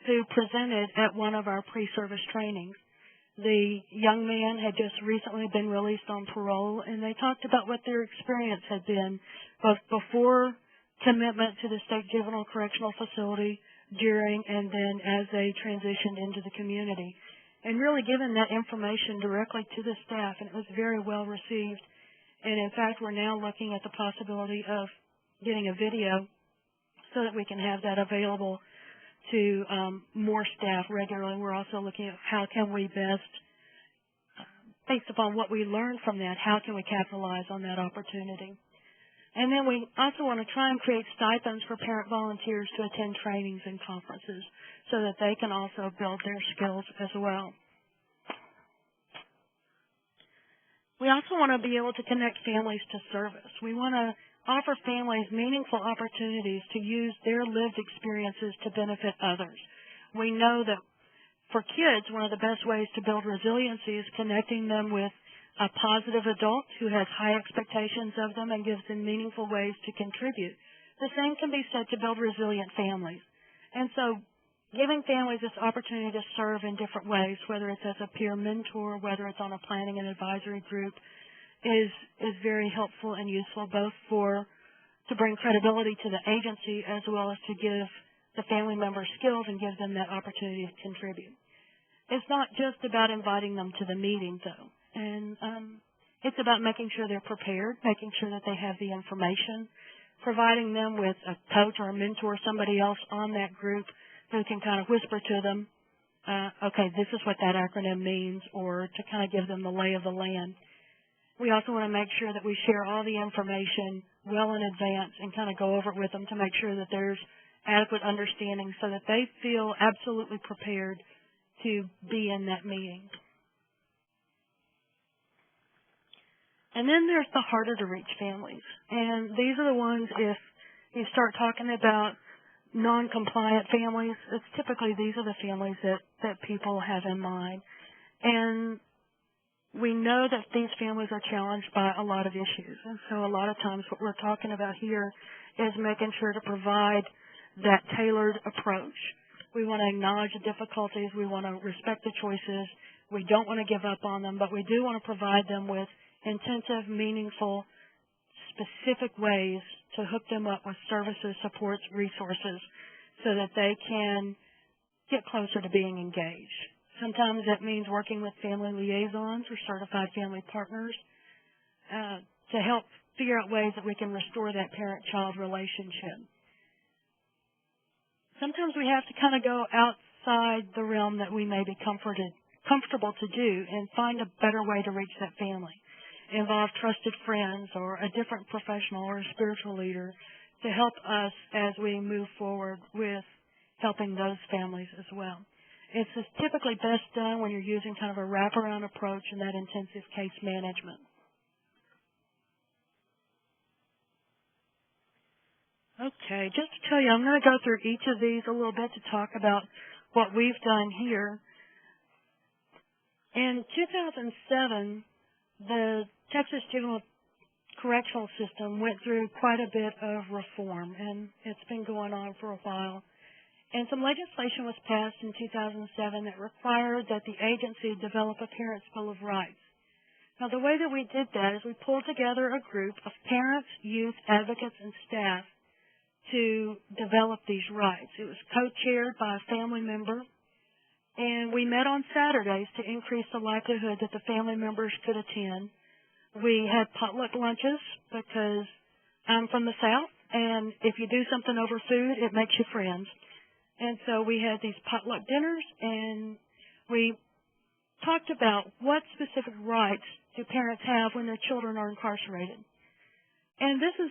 who presented at one of our pre-service trainings. The young man had just recently been released on parole, and they talked about what their experience had been, both before commitment to the state juvenile correctional facility, during, and then as they transitioned into the community. And really given that information directly to the staff, and it was very well received. And in fact, we're now looking at the possibility of getting a video so that we can have that available to more staff regularly. We're also looking at how can we best, based upon what we learned from that, how can we capitalize on that opportunity. And then we also want to try and create stipends for parent volunteers to attend trainings and conferences so that they can also build their skills as well. We also want to be able to connect families to service. We want to offer families meaningful opportunities to use their lived experiences to benefit others. We know that for kids, one of the best ways to build resiliency is connecting them with a positive adult who has high expectations of them and gives them meaningful ways to contribute. The same can be said to build resilient families. And so giving families this opportunity to serve in different ways, whether it's as a peer mentor, whether it's on a planning and advisory group, is very helpful and useful, both to bring credibility to the agency as well as to give the family members skills and give them that opportunity to contribute. It's not just about inviting them to the meeting, though. And it's about making sure they're prepared, making sure that they have the information, providing them with a coach or a mentor, somebody else on that group who can kind of whisper to them, okay, this is what that acronym means, or to kind of give them the lay of the land. We also want to make sure that we share all the information well in advance and kind of go over it with them to make sure that there's adequate understanding so that they feel absolutely prepared to be in that meeting. And then there's the harder to reach families. And these are the ones, if you start talking about non-compliant families, it's typically these are the families that people have in mind. And we know that these families are challenged by a lot of issues. And so a lot of times what we're talking about here is making sure to provide that tailored approach. We want to acknowledge the difficulties. We want to respect the choices. We don't want to give up on them, but we do want to provide them with intensive, meaningful, specific ways to hook them up with services, supports, resources, so that they can get closer to being engaged. Sometimes that means working with family liaisons or certified family partners to help figure out ways that we can restore that parent-child relationship. Sometimes we have to kind of go outside the realm that we may be comfortable to do and find a better way to reach that family. Involve trusted friends or a different professional or a spiritual leader to help us as we move forward with helping those families as well. It's typically best done when you're using kind of a wraparound approach in that intensive case management. Okay, just to tell you, I'm going to go through each of these a little bit to talk about what we've done here. In 2007, the Texas Juvenile Correctional System went through quite a bit of reform, and it's been going on for a while. And some legislation was passed in 2007 that required that the agency develop a parent's Bill of Rights. Now, the way that we did that is we pulled together a group of parents, youth, advocates, and staff to develop these rights. It was co-chaired by a family member, and we met on Saturdays to increase the likelihood that the family members could attend. We had potluck lunches because I'm from the South, and if you do something over food, it makes you friends. And so we had these potluck dinners, and we talked about what specific rights do parents have when their children are incarcerated. And this is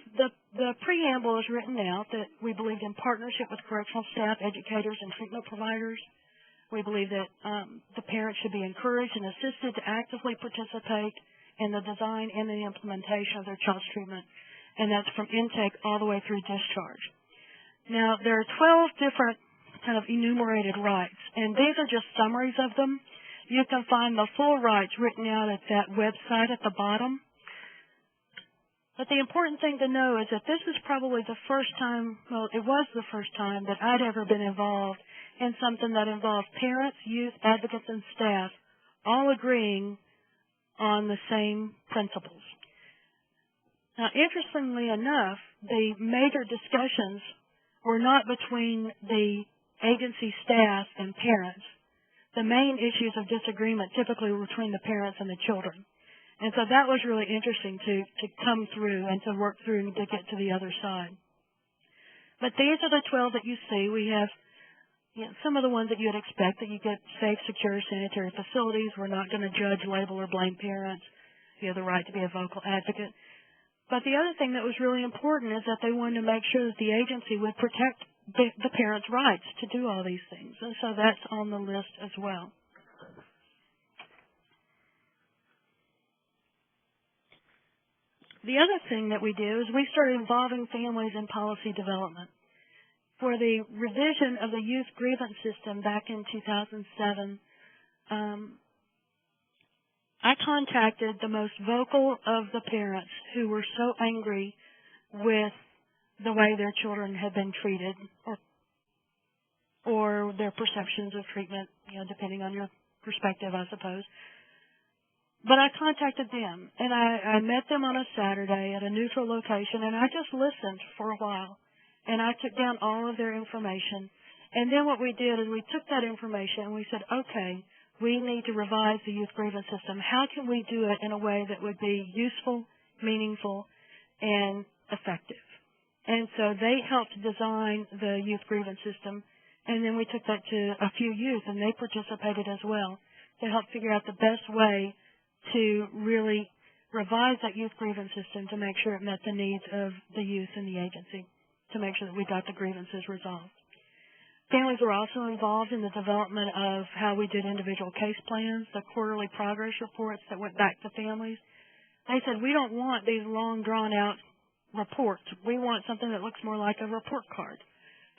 the preamble is written out that we believed in partnership with correctional staff, educators, and treatment providers. We believe that the parents should be encouraged and assisted to actively participate in the design and the implementation of their child's treatment, and that's from intake all the way through discharge. Now, there are 12 different kind of enumerated rights, and these are just summaries of them. You can find the full rights written out at that website at the bottom. But the important thing to know is that this is probably the first time, well, it was the first time that I'd ever been involved in something that involved parents, youth, advocates, and staff all agreeing on the same principles. Now, interestingly enough, the major discussions were not between the agency staff and parents. The main issues of disagreement typically were between the parents and the children. And so that was really interesting to come through and to work through and to get to the other side. But these are the 12 that you see. We have some of the ones that you'd expect, that you get safe, secure, sanitary facilities. We're not going to judge, label, or blame parents. You have the right to be a vocal advocate. But the other thing that was really important is that they wanted to make sure that the agency would protect the parents' rights to do all these things. And so that's on the list as well. The other thing that we do is we started involving families in policy development. For the revision of the youth grievance system back in 2007, I contacted the most vocal of the parents who were so angry with the way their children had been treated, or their perceptions of treatment, depending on your perspective, I suppose. But I contacted them, and I met them on a Saturday at a neutral location, and I just listened for a while, and I took down all of their information. And then what we did is we took that information and we said, okay, we need to revise the youth grievance system. How can we do it in a way that would be useful, meaningful, and effective? And so they helped design the youth grievance system, and then we took that to a few youth, and they participated as well to help figure out the best way to really revise that youth grievance system to make sure it met the needs of the youth and the agency, to make sure that we got the grievances resolved. Families were also involved in the development of how we did individual case plans, the quarterly progress reports that went back to families. They said, we don't want these long, drawn-out reports. We want something that looks more like a report card.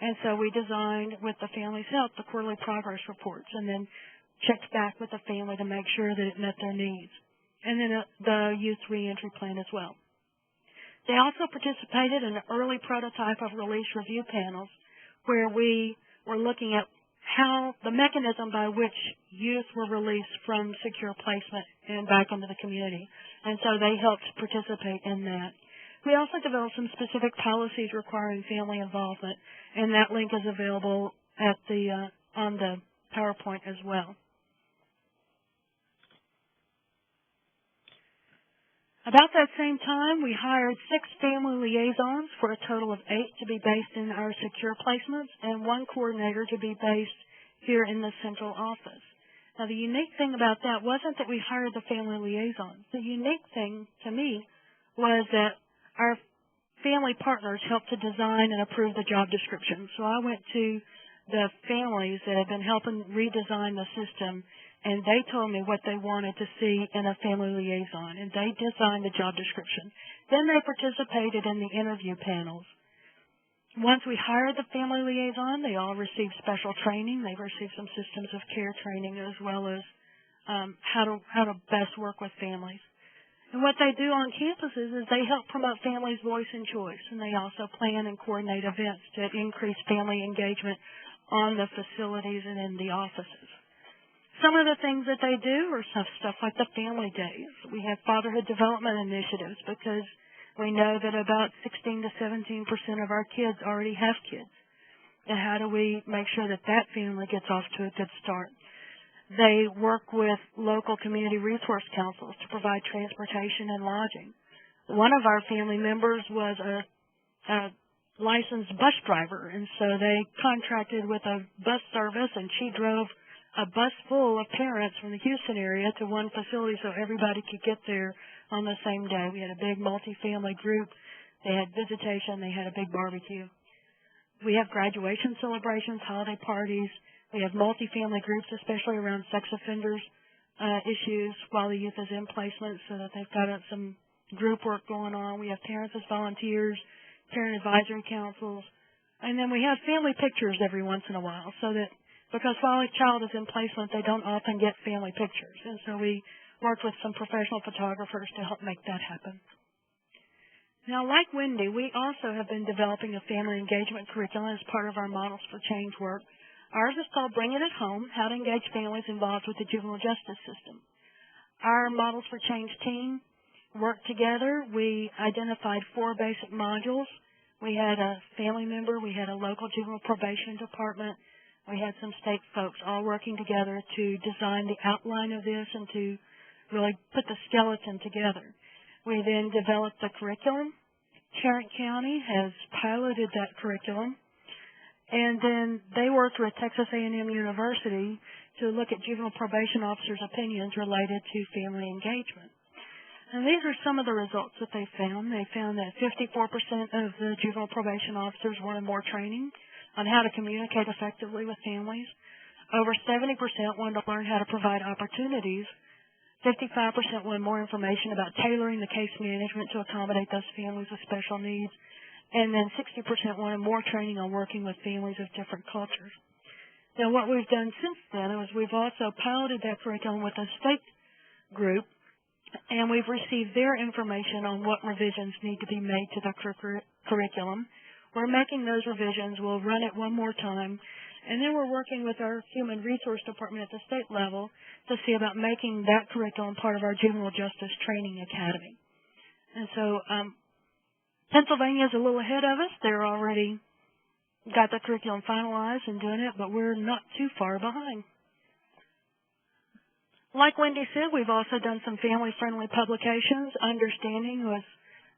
And so we designed, with the family's help, the quarterly progress reports, and then checked back with the family to make sure that it met their needs. And then the youth reentry plan as well. They also participated in an early prototype of release review panels where we were looking at how the mechanism by which youth were released from secure placement and back into the community. And so they helped participate in that. We also developed some specific policies requiring family involvement, and that link is available at on the PowerPoint as well. About that same time, we hired 6 family liaisons for a total of 8 to be based in our secure placements and 1 coordinator to be based here in the central office. Now, the unique thing about that wasn't that we hired the family liaisons. The unique thing to me was that our family partners help to design and approve the job description. So I went to the families that had been helping redesign the system, and they told me what they wanted to see in a family liaison, and they designed the job description. Then they participated in the interview panels. Once we hired the family liaison, they all received special training. They received some systems of care training, as well as how to best work with families. And what they do on campuses is they help promote families' voice and choice, and they also plan and coordinate events to increase family engagement on the facilities and in the offices. Some of the things that they do are stuff like the family days. We have fatherhood development initiatives because we know that about 16 to 17% of our kids already have kids. And how do we make sure that that family gets off to a good start? They work with local community resource councils to provide transportation and lodging. One of our family members was a licensed bus driver, and so they contracted with a bus service, and she drove a bus full of parents from the Houston area to one facility so everybody could get there on the same day. We had a big multi-family group. They had visitation. They had a big barbecue. We have graduation celebrations, holiday parties. We have multi-family groups, especially around sex offenders issues while the youth is in placement, so that they've got some group work going on. We have parents as volunteers, parent advisory councils, and then we have family pictures every once in a while, so that because while a child is in placement, they don't often get family pictures, and so we worked with some professional photographers to help make that happen. Now, like Wendy, we also have been developing a family engagement curriculum as part of our Models for Change work. Ours is called Bring It at Home, How to Engage Families Involved with the Juvenile Justice System. Our Models for Change team worked together. We identified 4 basic modules. We had a family member. We had a local juvenile probation department. We had some state folks all working together to design the outline of this and to really put the skeleton together. We then developed the curriculum. Tarrant County has piloted that curriculum. And then they worked with Texas A&M University to look at juvenile probation officers' opinions related to family engagement. And these are some of the results that they found. They found that 54% of the juvenile probation officers wanted more training on how to communicate effectively with families. Over 70% wanted to learn how to provide opportunities. 55% wanted more information about tailoring the case management to accommodate those families with special needs. And then 60% wanted more training on working with families of different cultures. Now, what we've done since then is we've also piloted that curriculum with a state group, and we've received their information on what revisions need to be made to the curriculum. We're making those revisions. We'll run it one more time. And then we're working with our Human Resource Department at the state level to see about making that curriculum part of our Juvenile Justice Training Academy. And so Pennsylvania's a little ahead of us. They're already got the curriculum finalized and doing it, but we're not too far behind. Like Wendy said, we've also done some family-friendly publications. Understanding was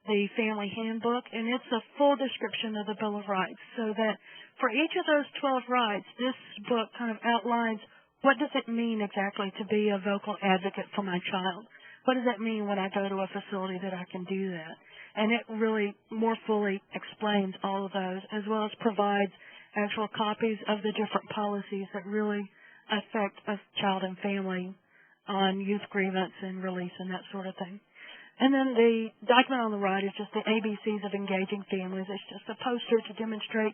the family handbook, and it's a full description of the Bill of Rights, so that for each of those 12 rights, this book kind of outlines what does it mean exactly to be a vocal advocate for my child. What does that mean when I go to a facility that I can do that? And it really more fully explains all of those, as well as provides actual copies of the different policies that really affect a child and family on youth grievance and release and that sort of thing. And then the document on the right is just the ABCs of engaging families. It's just a poster to demonstrate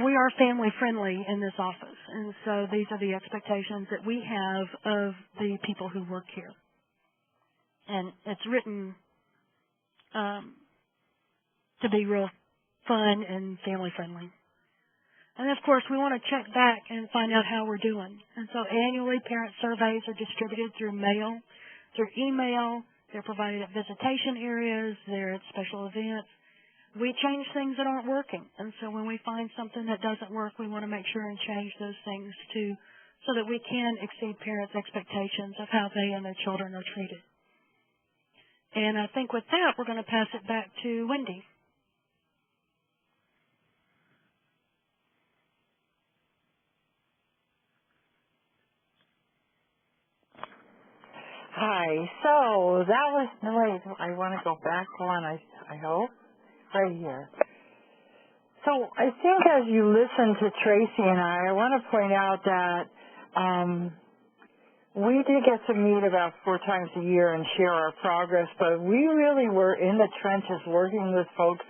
we are family friendly in this office. And so these are the expectations that we have of the people who work here. And it's written to be real fun and family friendly. And of course, we want to check back and find out how we're doing. And so annually, parent surveys are distributed through mail, through email. They're provided at visitation areas. They're at special events. We change things that aren't working. And so when we find something that doesn't work, we want to make sure and change those things so that we can exceed parents' expectations of how they and their children are treated. And I think with that, we're going to pass it back to Wendy. Hi. So that was, wait, I want to go back one, I hope. right here. So I think as you listen to Tracy and I want to point out that we did get to meet about 4 times a year and share our progress, but we really were in the trenches working with folks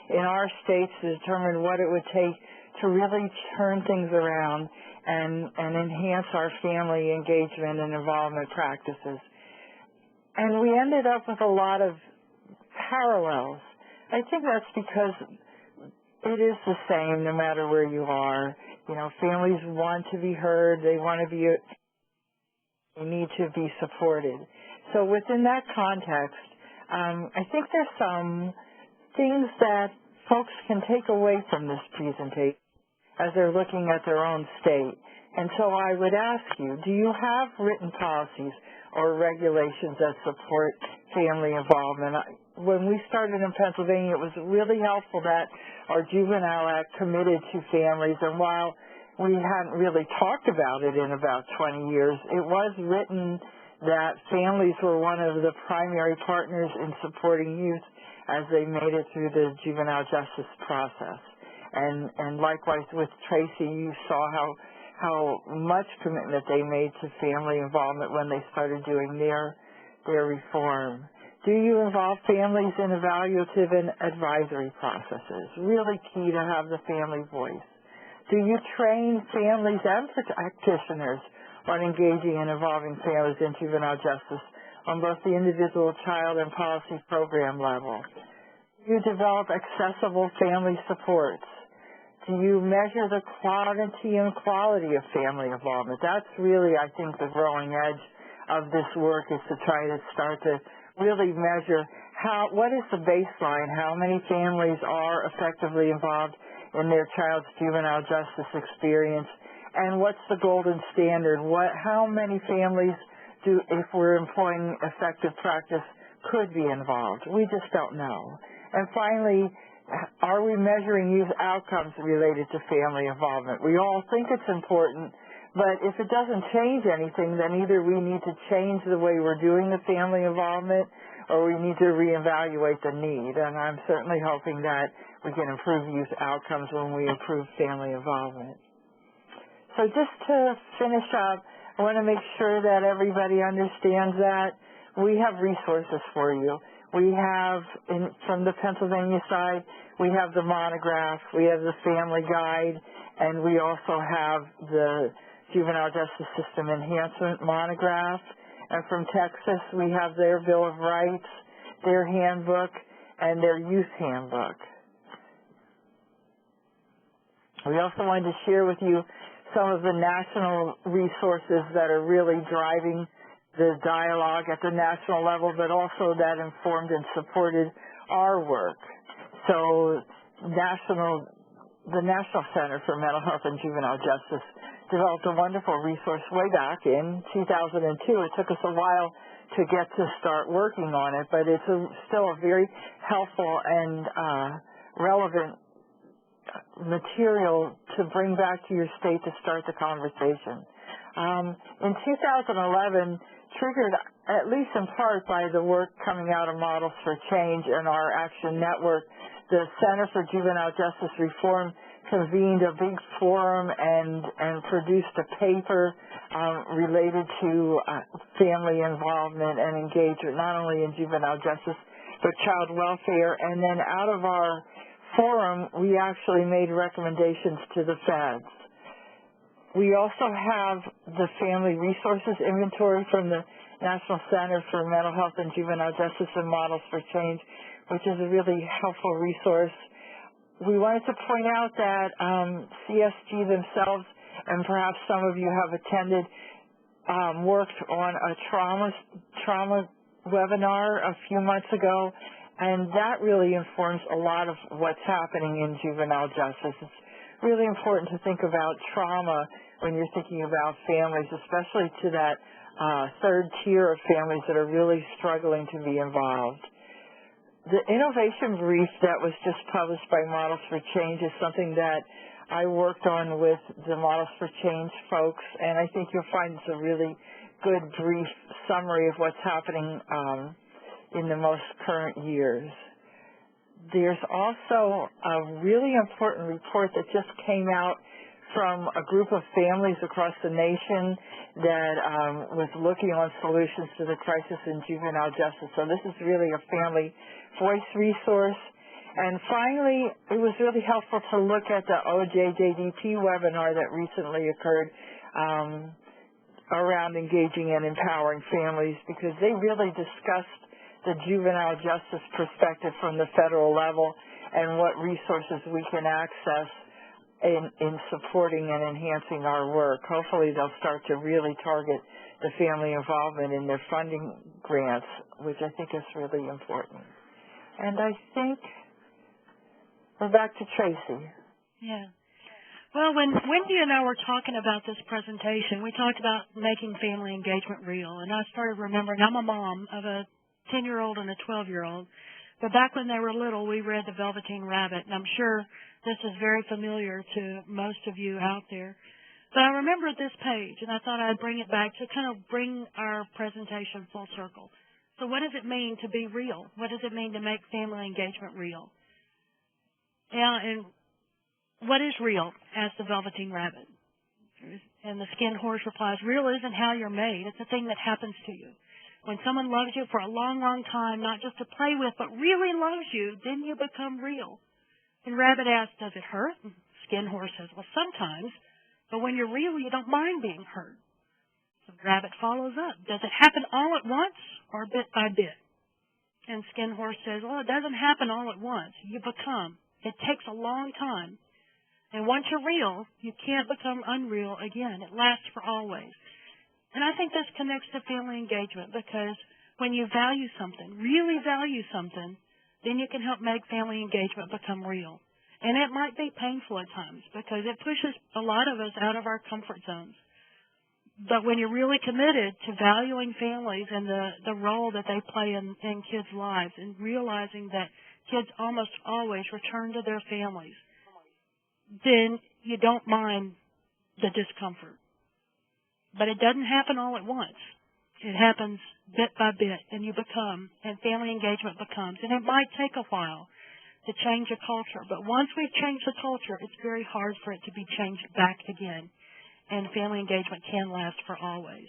in our states to determine what it would take to really turn things around and enhance our family engagement and involvement practices. And we ended up with a lot of parallels. I think that's because it is the same no matter where you are. You know, families want to be heard. They need to be supported. So within that context, I think there's some things that folks can take away from this presentation as they're looking at their own state. And so I would ask you, do you have written policies or regulations that support family involvement? When we started in Pennsylvania, it was really helpful that our Juvenile Act committed to families, and while we hadn't really talked about it in about 20 years, it was written that families were one of the primary partners in supporting youth as they made it through the juvenile justice process. And likewise with Tracy, you saw how much commitment they made to family involvement when they started doing their reform. Do you involve families in evaluative and advisory processes? Really key to have the family voice. Do you train families and practitioners on engaging and involving families in juvenile justice on both the individual, child, and policy program level? Do you develop accessible family supports? Do you measure the quantity and quality of family involvement? That's really, I think, the growing edge of this work, is to try to start to really measure what is the baseline, how many families are effectively involved in their child's juvenile justice experience, and what's the golden standard? How many families if we're employing effective practice, could be involved? We just don't know. And finally, are we measuring youth outcomes related to family involvement? We all think it's important, but if it doesn't change anything, then either we need to change the way we're doing the family involvement, or we need to reevaluate the need. And I'm certainly hoping that we can improve youth outcomes when we improve family involvement. So just to finish up, I want to make sure that everybody understands that we have resources for you. We have, from the Pennsylvania side, we have the Monograph, we have the Family Guide, and we also have the Juvenile Justice System Enhancement Monograph. And from Texas, we have their Bill of Rights, their handbook, and their youth handbook. We also wanted to share with you some of the national resources that are really driving the dialogue at the national level, but also that informed and supported our work. So the National Center for Mental Health and Juvenile Justice developed a wonderful resource way back in 2002. It took us a while to get to start working on it, but it's still a very helpful and relevant material to bring back to your state to start the conversation. In 2011, triggered at least in part by the work coming out of Models for Change and our Action Network, the Center for Juvenile Justice Reform convened a big forum and produced a paper related to family involvement and engagement, not only in juvenile justice, but child welfare. And then out of our forum, we actually made recommendations to the feds. We also have the Family Resources Inventory from the National Center for Mental Health and Juvenile Justice and Models for Change, which is a really helpful resource. We wanted to point out that CSG themselves, and perhaps some of you have attended, worked on a trauma webinar a few months ago, and that really informs a lot of what's happening in juvenile justice. It's really important to think about trauma when you're thinking about families, especially to that third tier of families that are really struggling to be involved. The innovation brief that was just published by Models for Change is something that I worked on with the Models for Change folks, and I think you'll find it's a really good brief summary of what's happening in the most current years. there's also a really important report that just came out from a group of families across the nation that was looking on solutions to the crisis in juvenile justice. So this is really a family voice resource. And finally, it was really helpful to look at the OJJDP webinar that recently occurred around engaging and empowering families, because they really discussed the juvenile justice perspective from the federal level and what resources we can access in supporting and enhancing our work. Hopefully they'll start to really target the family involvement in their funding grants, which I think is really important. And I think we're back to Tracy. Yeah. Well, when Wendy and I were talking about this presentation, we talked about making family engagement real, and I started remembering I'm a mom of a 10-year-old and a 12-year-old, but back when they were little, we read The Velveteen Rabbit, and I'm sure this is very familiar to most of you out there. But I remembered this page, and I thought I'd bring it back to kind of bring our presentation full circle. So what does it mean to be real? What does it mean to make family engagement real? Yeah, and what is real? Asked the Velveteen Rabbit. And the skinned horse replies, real isn't how you're made. It's a thing that happens to you. When someone loves you for a long, long time, not just to play with, but really loves you, then you become real. And Rabbit asks, does it hurt? And Skinned Horse says, well, sometimes. But when you're real, you don't mind being hurt. So Rabbit follows up. Does it happen all at once or bit by bit? And Skinned Horse says, well, it doesn't happen all at once. You become. It takes a long time. And once you're real, you can't become unreal again. It lasts for always. And I think this connects to family engagement, because when you value something, really value something, then you can help make family engagement become real. And it might be painful at times, because it pushes a lot of us out of our comfort zones. But when you're really committed to valuing families and the role that they play in kids' lives, and realizing that kids almost always return to their families, then you don't mind the discomfort. But it doesn't happen all at once. It happens bit by bit, and you become, and family engagement becomes. And it might take a while to change a culture, but once we've changed the culture, it's very hard for it to be changed back again. And family engagement can last for always.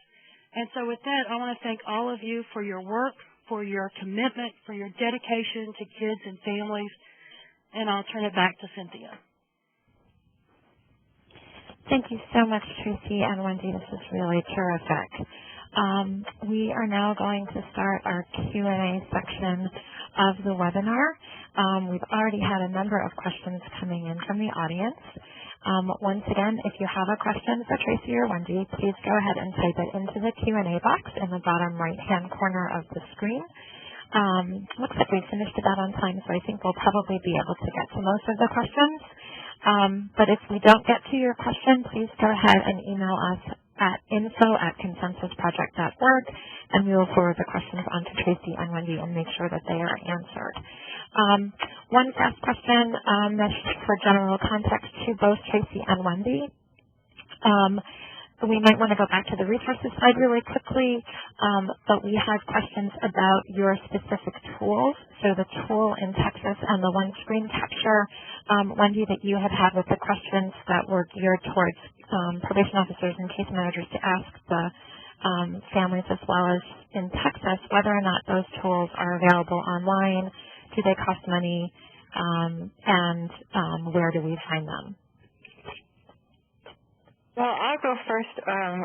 And so with that, I want to thank all of you for your work, for your commitment, for your dedication to kids and families. And I'll turn it back to Cynthia. Thank you so much, Tracy and Wendy. This is really terrific. We are now going to start our Q&A section of the webinar. We've already had a number of questions coming in from the audience. Once again, if you have a question for Tracy or Wendy, please go ahead and type it into the Q&A box in the bottom right-hand corner of the screen. Looks like we finished about on time, so I think we'll probably be able to get to most of the questions. But if we don't get to your question, please go ahead and email us at info@consensusproject.org, and we will forward the questions on to Tracy and Wendy and make sure that they are answered. One fast question for general context to both Tracy and Wendy. We might want to go back to the resources slide really quickly, but we had questions about your specific tools. So the tool in Texas and the one screen capture, Wendy, that you had with the questions that were geared towards probation officers and case managers to ask the families, as well as in Texas, whether or not those tools are available online, do they cost money, and where do we find them? Well, I'll go first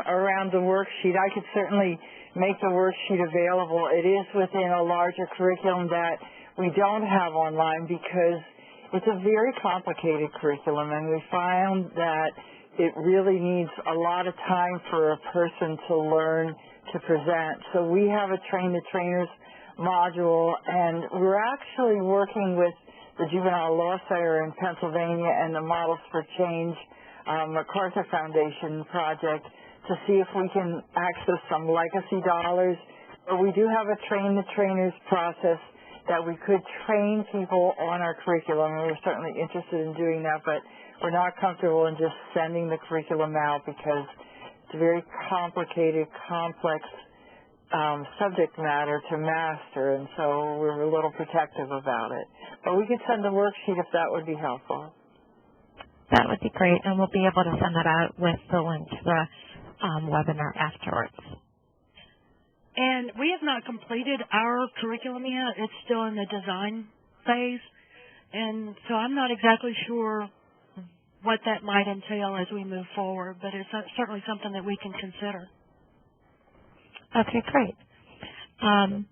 around the worksheet. I could certainly make the worksheet available. It is within a larger curriculum that we don't have online because it's a very complicated curriculum, and we found that it really needs a lot of time for a person to learn to present. So we have a Train the Trainers module, and we're actually working with the Juvenile Law Center in Pennsylvania and the Models for Change MacArthur Foundation project to see if we can access some legacy dollars. But we do have a Train the Trainers process that we could train people on our curriculum, and we're certainly interested in doing that, but we're not comfortable in just sending the curriculum out because it's a very complicated, complex subject matter to master, and so we're a little protective about it. But we could send a worksheet if that would be helpful. That would be great, and we'll be able to send that out with the link to the webinar afterwards. And we have not completed our curriculum yet. It's still in the design phase, and so I'm not exactly sure what that might entail as we move forward, but it's certainly something that we can consider. Okay, great. I'm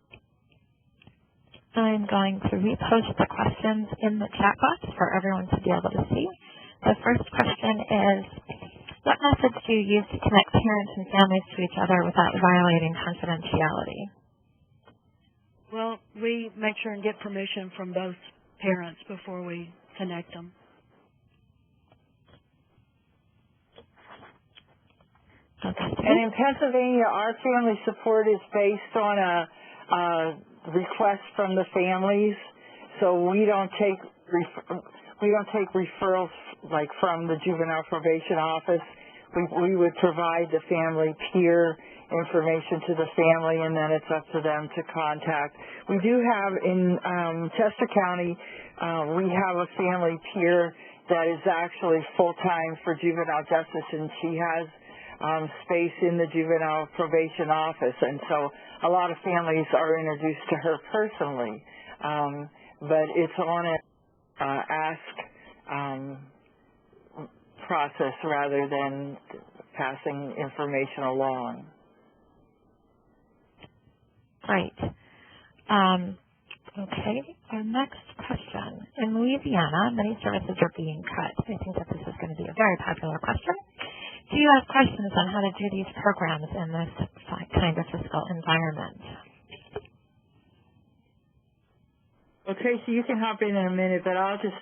going to repost the questions in the chat box for everyone to be able to see. The first question is, what methods do you use to connect parents and families to each other without violating confidentiality? Well, we make sure and get permission from both parents before we connect them. Okay. And in Pennsylvania, our family support is based on a request from the families, so we don't take referrals like from the juvenile probation office. We would provide the family peer information to the family, and then it's up to them to contact. We do have in Chester County, we have a family peer that is actually full-time for juvenile justice, and she has space in the juvenile probation office, and so a lot of families are introduced to her personally, but it's on an ask process rather than passing information along. Great. Okay, our next question. In Louisiana, many services are being cut. I think that this is going to be a very popular question. Do you have questions on how to do these programs in this kind of fiscal environment? Well, Tracy, you can hop in a minute, but I'll just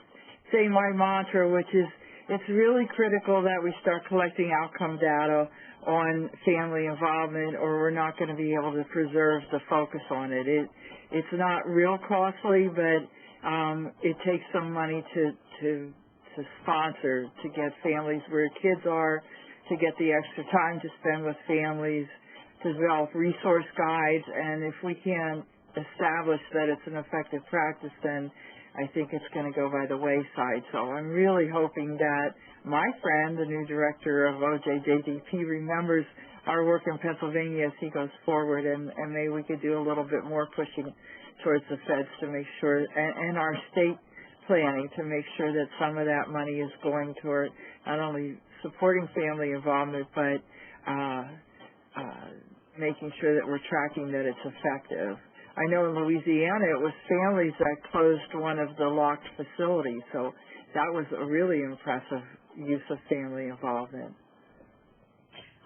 say my mantra, which is it's really critical that we start collecting outcome data on family involvement, or we're not going to be able to preserve the focus on it. It's not real costly, but it takes some money to sponsor, to get families where kids are, to get the extra time to spend with families, to develop resource guides, and if we can establish that it's an effective practice, then I think it's going to go by the wayside. So I'm really hoping that my friend, the new director of OJJDP, remembers our work in Pennsylvania as he goes forward, and maybe we could do a little bit more pushing towards the feds to make sure, and our state planning to make sure that some of that money is going toward not only supporting family involvement, but making sure that we're tracking that it's effective. I know in Louisiana it was families that closed one of the locked facilities, so that was a really impressive use of family involvement.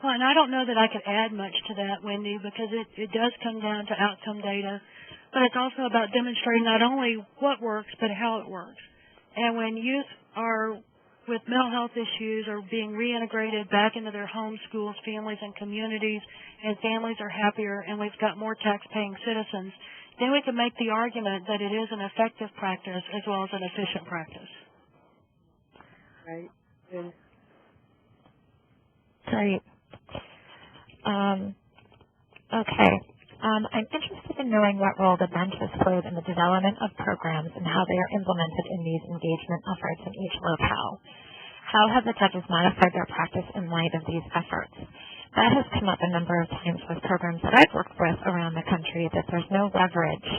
Well, and I don't know that I could add much to that, Wendy, because it does come down to outcome data, but it's also about demonstrating not only what works, but how it works. And when youth are with mental health issues or being reintegrated back into their home schools, families, and communities, and families are happier and we've got more tax-paying citizens, then we can make the argument that it is an effective practice as well as an efficient practice. Right. Yeah. Great. Okay. I'm interested in knowing what role the bench has played in the development of programs and how they are implemented in these engagement efforts in each locale. How have the judges modified their practice in light of these efforts? That has come up a number of times with programs that I've worked with around the country, that there's no leverage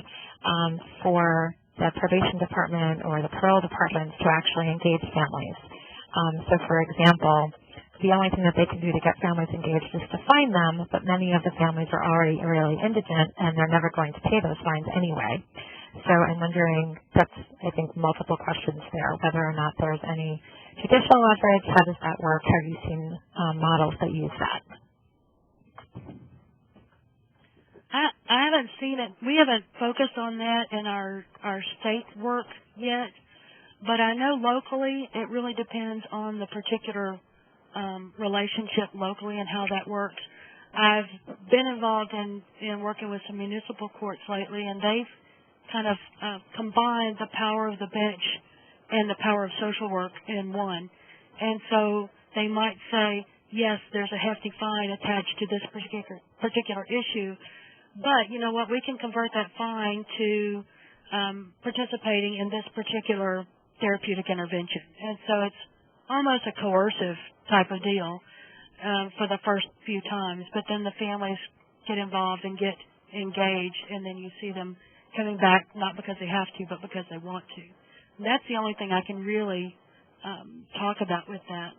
for the probation department or the parole departments to actually engage families. So, for example, the only thing that they can do to get families engaged is to fine them, but many of the families are already really indigent and they're never going to pay those fines anyway. So I'm wondering, that's, I think, multiple questions there, whether or not there's any judicial leverage, how does that work, have you seen models that use that? I haven't seen it. We haven't focused on that in our state work yet, but I know locally it really depends on the particular relationship locally and how that works. I've been involved in working with some municipal courts lately, and they've kind of combined the power of the bench and the power of social work in one. And so they might say, yes, there's a hefty fine attached to this particular issue, But you know what? We can convert that fine to participating in this particular therapeutic intervention. And so it's almost a coercive type of deal for the first few times. But then the families get involved and get engaged, and then you see them coming back not because they have to, but because they want to. And that's the only thing I can really talk about with that.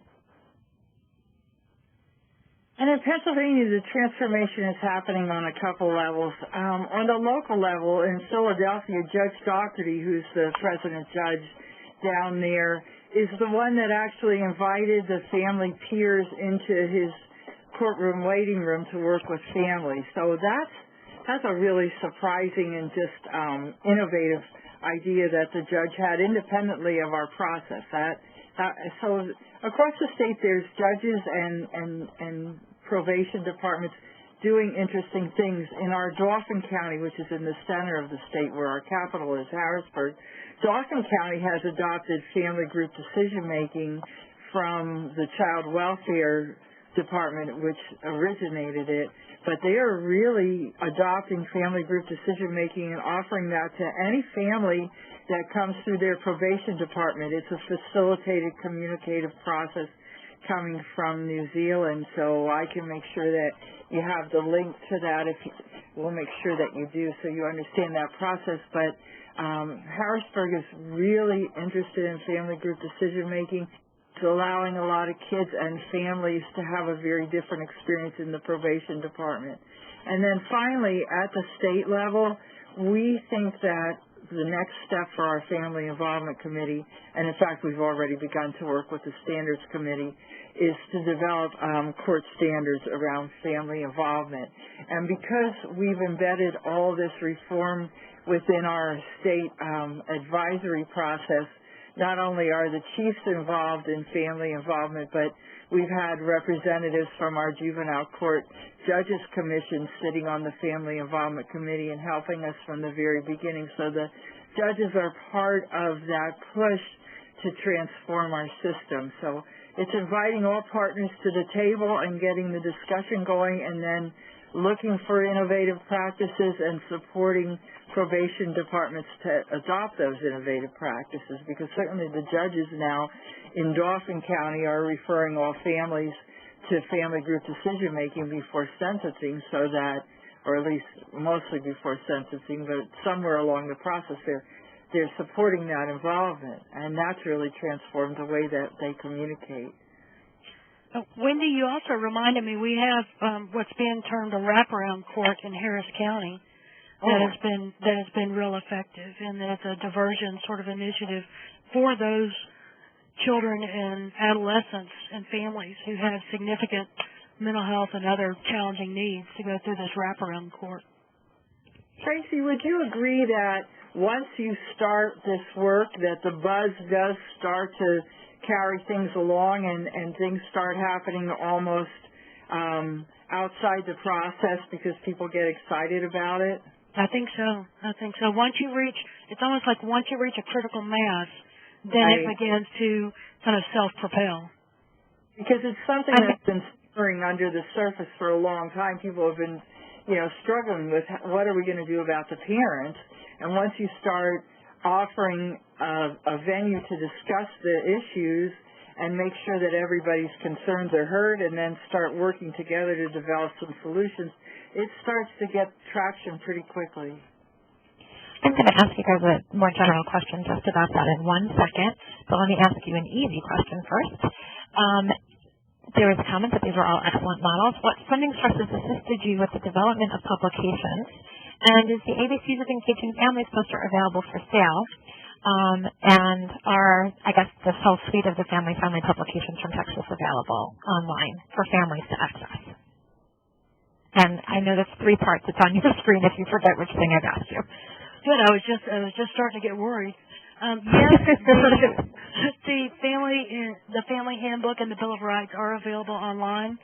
And in Pennsylvania, the transformation is happening on a couple levels. On the local level, in Philadelphia, Judge Dougherty, who's the president judge down there, is the one that actually invited the family peers into his courtroom waiting room to work with families. So that's a really surprising and just innovative idea that the judge had independently of our process. So across the state, there's judges and probation departments doing interesting things. In our Dauphin County, which is in the center of the state where our capital is, Harrisburg, Dauphin County has adopted family group decision-making from the Child Welfare Department, which originated it, but they are really adopting family group decision-making and offering that to any family that comes through their probation department. It's a facilitated communicative process coming from New Zealand, so I can make sure that you have the link to that. We'll make sure that you do so you understand that process. But Harrisburg is really interested in family group decision-making. It's allowing a lot of kids and families to have a very different experience in the probation department. And then finally, at the state level, we think that the next step for our Family Involvement Committee, and in fact we've already begun to work with the Standards Committee, is to develop court standards around family involvement. And because we've embedded all this reform within our state advisory process, not only are the chiefs involved in family involvement, but we've had representatives from our Juvenile Court Judges Commission sitting on the Family Involvement Committee and helping us from the very beginning. So the judges are part of that push to transform our system. So it's inviting all partners to the table and getting the discussion going, and then looking for innovative practices and supporting probation departments to adopt those innovative practices, because certainly the judges now in Dauphin County are referring all families to family group decision-making before sentencing, so that, or at least mostly before sentencing, but somewhere along the process they're supporting that involvement, and that's really transformed the way that they communicate. Wendy, you also reminded me we have what's being termed a wraparound court in Harris County that has been real effective, and it's a diversion sort of initiative for those children and adolescents and families who have significant mental health and other challenging needs to go through this wraparound court. Tracy, would you agree that once you start this work that the buzz does start to carry things along and things start happening almost outside the process because people get excited about it? I think so. It's almost like once you reach a critical mass, then it begins to kind of self-propel. Because it's something that's been simmering under the surface for a long time. People have been, struggling with what are we going to do about the parents. And once you start offering a venue to discuss the issues and make sure that everybody's concerns are heard, and then start working together to develop some solutions, it starts to get traction pretty quickly. I'm going to ask you guys a more general question just about that in 1 second, but let me ask you an easy question first. There was a comment that these were all excellent models. What funding sources assisted you with the development of publications? And is the ABCs of Engaging Families poster available for sale? And are, this whole suite of the family-friendly publications from Texas available online for families to access? And I know that's 3 parts. It's on your screen if you forget which thing I've asked you. Good. I was just starting to get worried. Yes, the family handbook and the Bill of Rights are available online.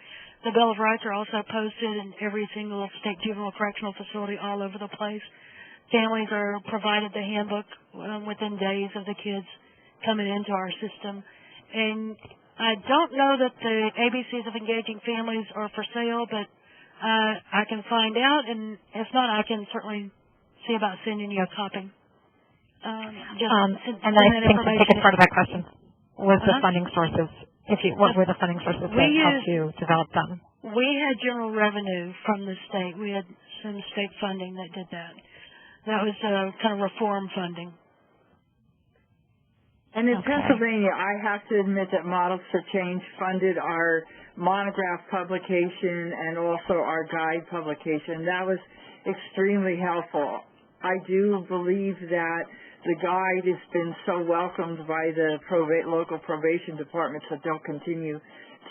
The Bill of Rights are also posted in every single state juvenile correctional facility all over the place. Families are provided the handbook within days of the kids coming into our system. And I don't know that the ABCs of Engaging Families are for sale, but I can find out, and if not, I can certainly see about sending you a copy. And I think the biggest part of that question was the funding sources. What were the funding sources that helped you develop them? We had general revenue from the state. We had some state funding that did that. That was kind of reform funding. And in Pennsylvania, I have to admit that Models for Change funded our Monograph publication and also our guide publication. That was extremely helpful. I do believe that the guide has been so welcomed by the local probation departments that they'll continue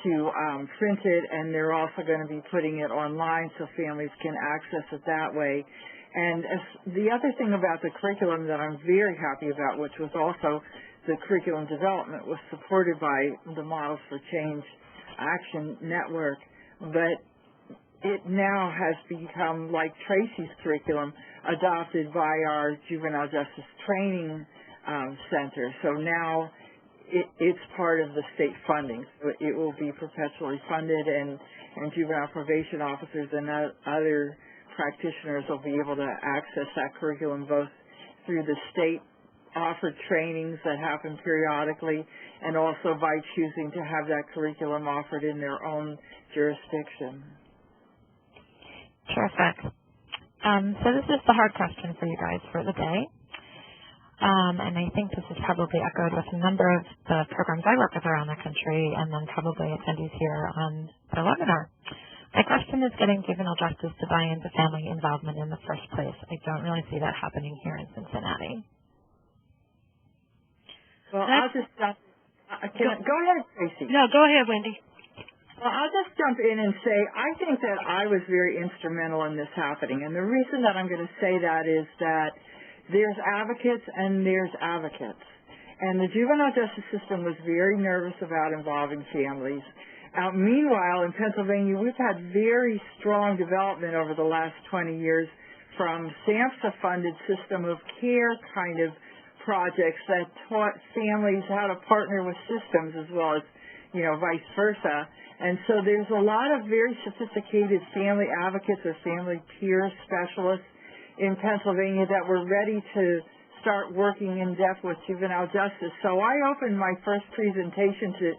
to print it, and they're also going to be putting it online so families can access it that way. And the other thing about the curriculum that I'm very happy about, which was also the curriculum development, was supported by the Models for Change Action Network, but it now has become, like Tracy's curriculum, adopted by our Juvenile Justice Training Center. So now it's part of the state funding. So it will be perpetually funded, and juvenile probation officers and other practitioners will be able to access that curriculum both through the state offered trainings that happen periodically and also by choosing to have that curriculum offered in their own jurisdiction. Terrific. So this is the hard question for you guys for the day. And I think this is probably echoed with a number of the programs I work with around the country and then probably attendees here on the webinar. My question is getting juvenile justice to buy into family involvement in the first place. I don't really see that happening here in Cincinnati. Well, I'll just jump. Go ahead, Tracy. No, go ahead, Wendy. Well, I'll just jump in and say I think that I was very instrumental in this happening. And the reason that I'm going to say that is that there's advocates and there's advocates. And the juvenile justice system was very nervous about involving families. Meanwhile, in Pennsylvania, we've had very strong development over the last 20 years from SAMHSA-funded system of care kind of projects that taught families how to partner with systems as well as, vice versa. And so there's a lot of very sophisticated family advocates or family peer specialists in Pennsylvania that were ready to start working in depth with juvenile justice. So I opened my first presentation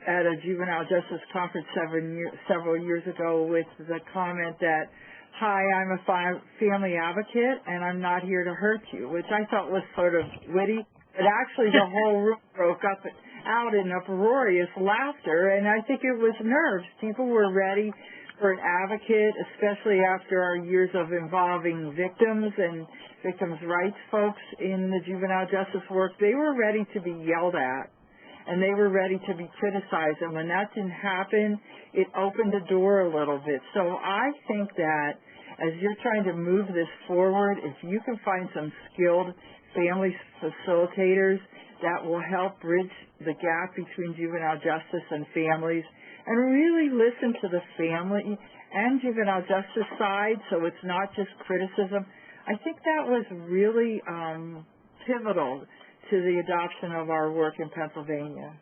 at a juvenile justice conference several years ago with the comment that, "Hi, I'm a family advocate, and I'm not here to hurt you," which I thought was sort of witty. But actually the whole room broke out in uproarious laughter, and I think it was nerves. People were ready for an advocate, especially after our years of involving victims and victims' rights folks in the juvenile justice work. They were ready to be yelled at, and they were ready to be criticized. And when that didn't happen, it opened the door a little bit. So I think that as you're trying to move this forward, if you can find some skilled family facilitators that will help bridge the gap between juvenile justice and families and really listen to the family and juvenile justice side so it's not just criticism, I think that was really pivotal to the adoption of our work in Pennsylvania.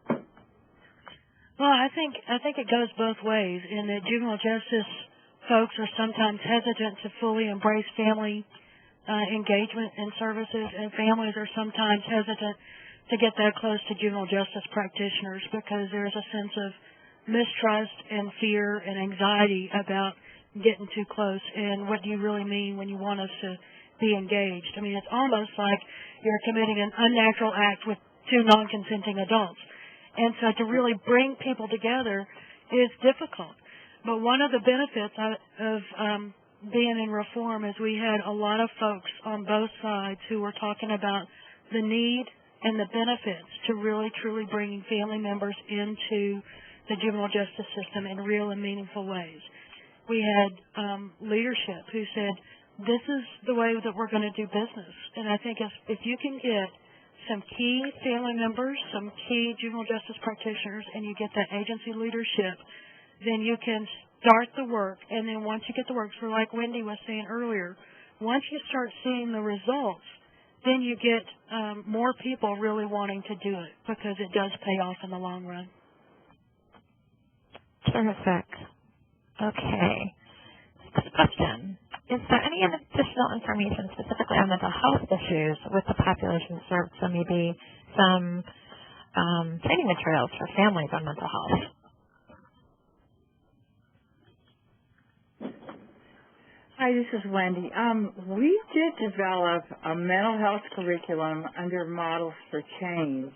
Well, I think it goes both ways in that juvenile justice folks are sometimes hesitant to fully embrace family engagement in services, and families are sometimes hesitant to get that close to juvenile justice practitioners because there's a sense of mistrust and fear and anxiety about getting too close and what do you really mean when you want us to be engaged. I mean, it's almost like you're committing an unnatural act with two non-consenting adults. And so to really bring people together is difficult. But one of the benefits of being in reform is we had a lot of folks on both sides who were talking about the need and the benefits to really truly bringing family members into the juvenile justice system in real and meaningful ways. We had leadership who said, this is the way that we're going to do business. And I think if you can get some key family members, some key juvenile justice practitioners, and you get that agency leadership, then you can start the work. And then once you get the work, so like Wendy was saying earlier, once you start seeing the results, then you get more people really wanting to do it because it does pay off in the long run. Terrific. Okay. Next question. Is there any additional information specifically on mental health issues with the population served? So maybe some training materials for families on mental health. Hi, this is Wendy. We did develop a mental health curriculum under Models for Change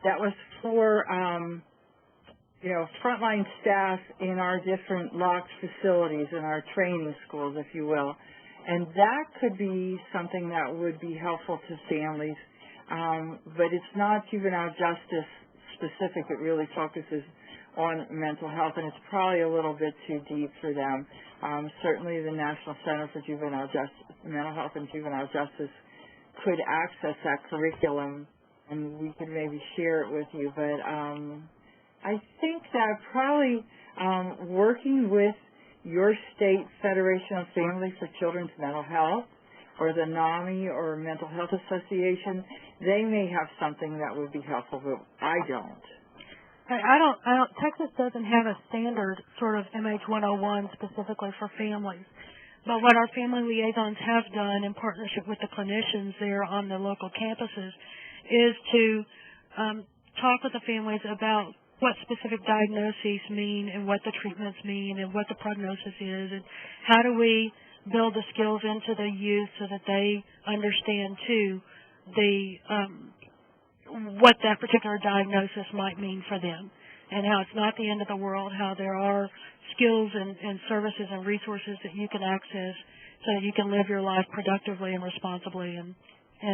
that was for, frontline staff in our different locked facilities, in our training schools, if you will. And that could be something that would be helpful to families, but it's not juvenile justice specific. It really focuses on mental health, and it's probably a little bit too deep for them. Certainly the National Center for Juvenile Justice, Mental Health and Juvenile Justice could access that curriculum, and we could maybe share it with you. But I think that probably working with your state Federation of Family for Children's Mental Health or the NAMI or Mental Health Association, they may have something that would be helpful, but I don't. Texas doesn't have a standard sort of MH101 specifically for families. But what our family liaisons have done in partnership with the clinicians there on the local campuses is to talk with the families about what specific diagnoses mean and what the treatments mean and what the prognosis is, and how do we build the skills into the youth so that they understand, too, what that particular diagnosis might mean for them, and how it's not the end of the world, how there are skills and services and resources that you can access so that you can live your life productively and responsibly and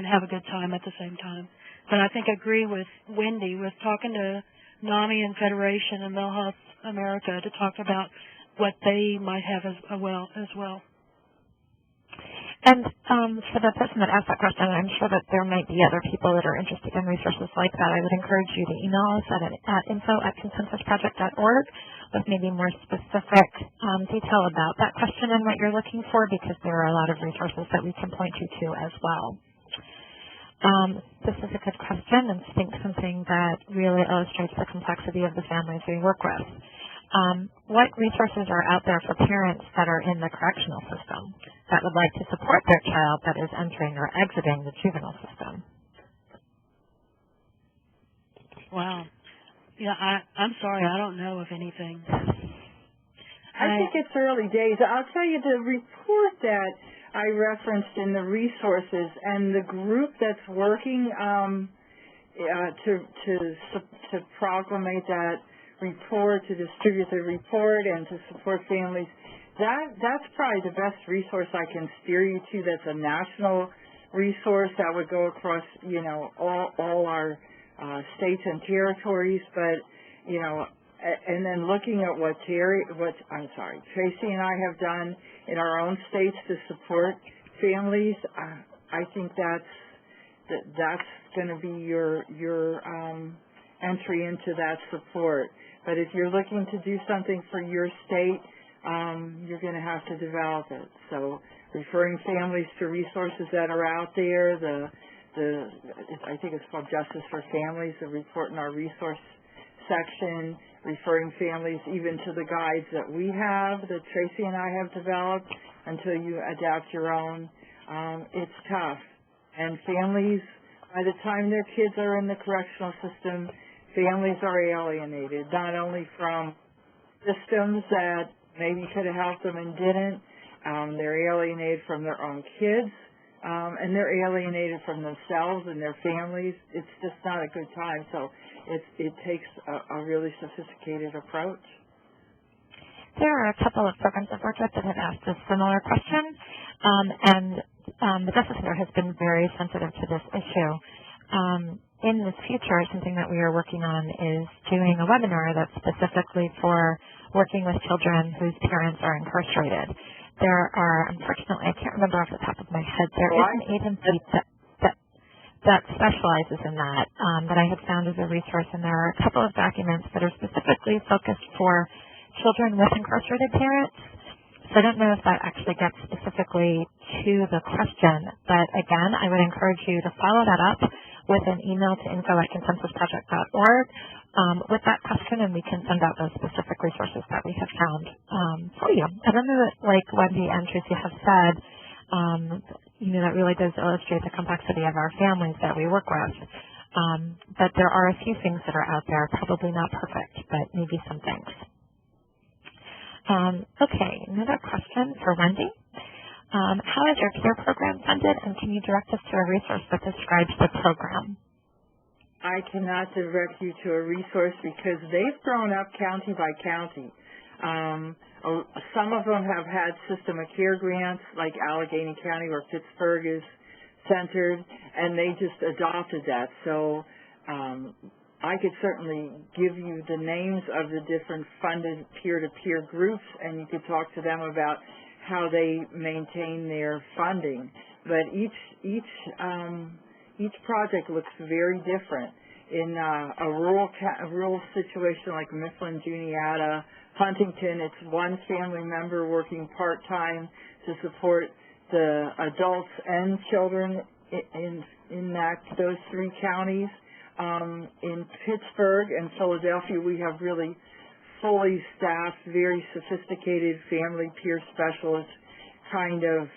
have a good time at the same time. But I think I agree with Wendy with talking to NAMI and Federation and Mental Health America to talk about what they might have as well. And for the person that asked that question, I'm sure that there might be other people that are interested in resources like that. I would encourage you to email us at info@consensusproject.org with maybe more specific detail about that question and what you're looking for, because there are a lot of resources that we can point you to as well. This is a good question, and I think something that really illustrates the complexity of the families we work with. What resources are out there for parents that are in the correctional system that would like to support their child that is entering or exiting the juvenile system? Wow. Yeah, I'm sorry, I don't know of anything. I think it's early days. I'll tell you the report that I referenced in the resources and the group that's working to proclamate that report, to distribute the report, and to support families. That's probably the best resource I can steer you to. That's a national resource that would go across, all our states and territories. But, and then looking at what Tracy and I have done in our own states to support families, I think that's going to be your entry into that support. But if you're looking to do something for your state, you're going to have to develop it. So referring families to resources that are out there, I think it's called Justice for Families, the report in our resource section, referring families even to the guides that we have, that Tracy and I have developed, until you adapt your own. It's tough. And families, by the time their kids are in the correctional system, families are alienated, not only from systems that maybe could have helped them and didn't. They're alienated from their own kids, and they're alienated from themselves and their families. It's just not a good time. So it takes a really sophisticated approach. There are a couple of programs I've worked with that have asked a similar question, and the Justice Center has been very sensitive to this issue. In the future, something that we are working on is doing a webinar that's specifically for working with children whose parents are incarcerated. There are, unfortunately, I can't remember off the top of my head, there is an agency that specializes in that I had found as a resource, and there are a couple of documents that are specifically focused for children with incarcerated parents. So I don't know if that actually gets specifically to the question, but again, I would encourage you to follow that up with an email to info@consensusproject.org with that question, and we can send out those specific resources that we have found for you. I don't know that, like Wendy and Tracy have said, that really does illustrate the complexity of our families that we work with. But there are a few things that are out there, probably not perfect, but maybe some things. Okay, another question for Wendy. How is your peer program funded, and can you direct us to a resource that describes the program? I cannot direct you to a resource because they've grown up county by county. Some of them have had system of care grants, like Allegheny County, where Pittsburgh is centered, and they just adopted that. So I could certainly give you the names of the different funded peer-to-peer groups, and you could talk to them about how they maintain their funding. But each project looks very different. In a rural situation like Mifflin, Juniata, Huntington, it's one family member working part-time to support the adults and children in those three counties. In Pittsburgh and Philadelphia, we have really fully staffed, very sophisticated family peer specialist kind of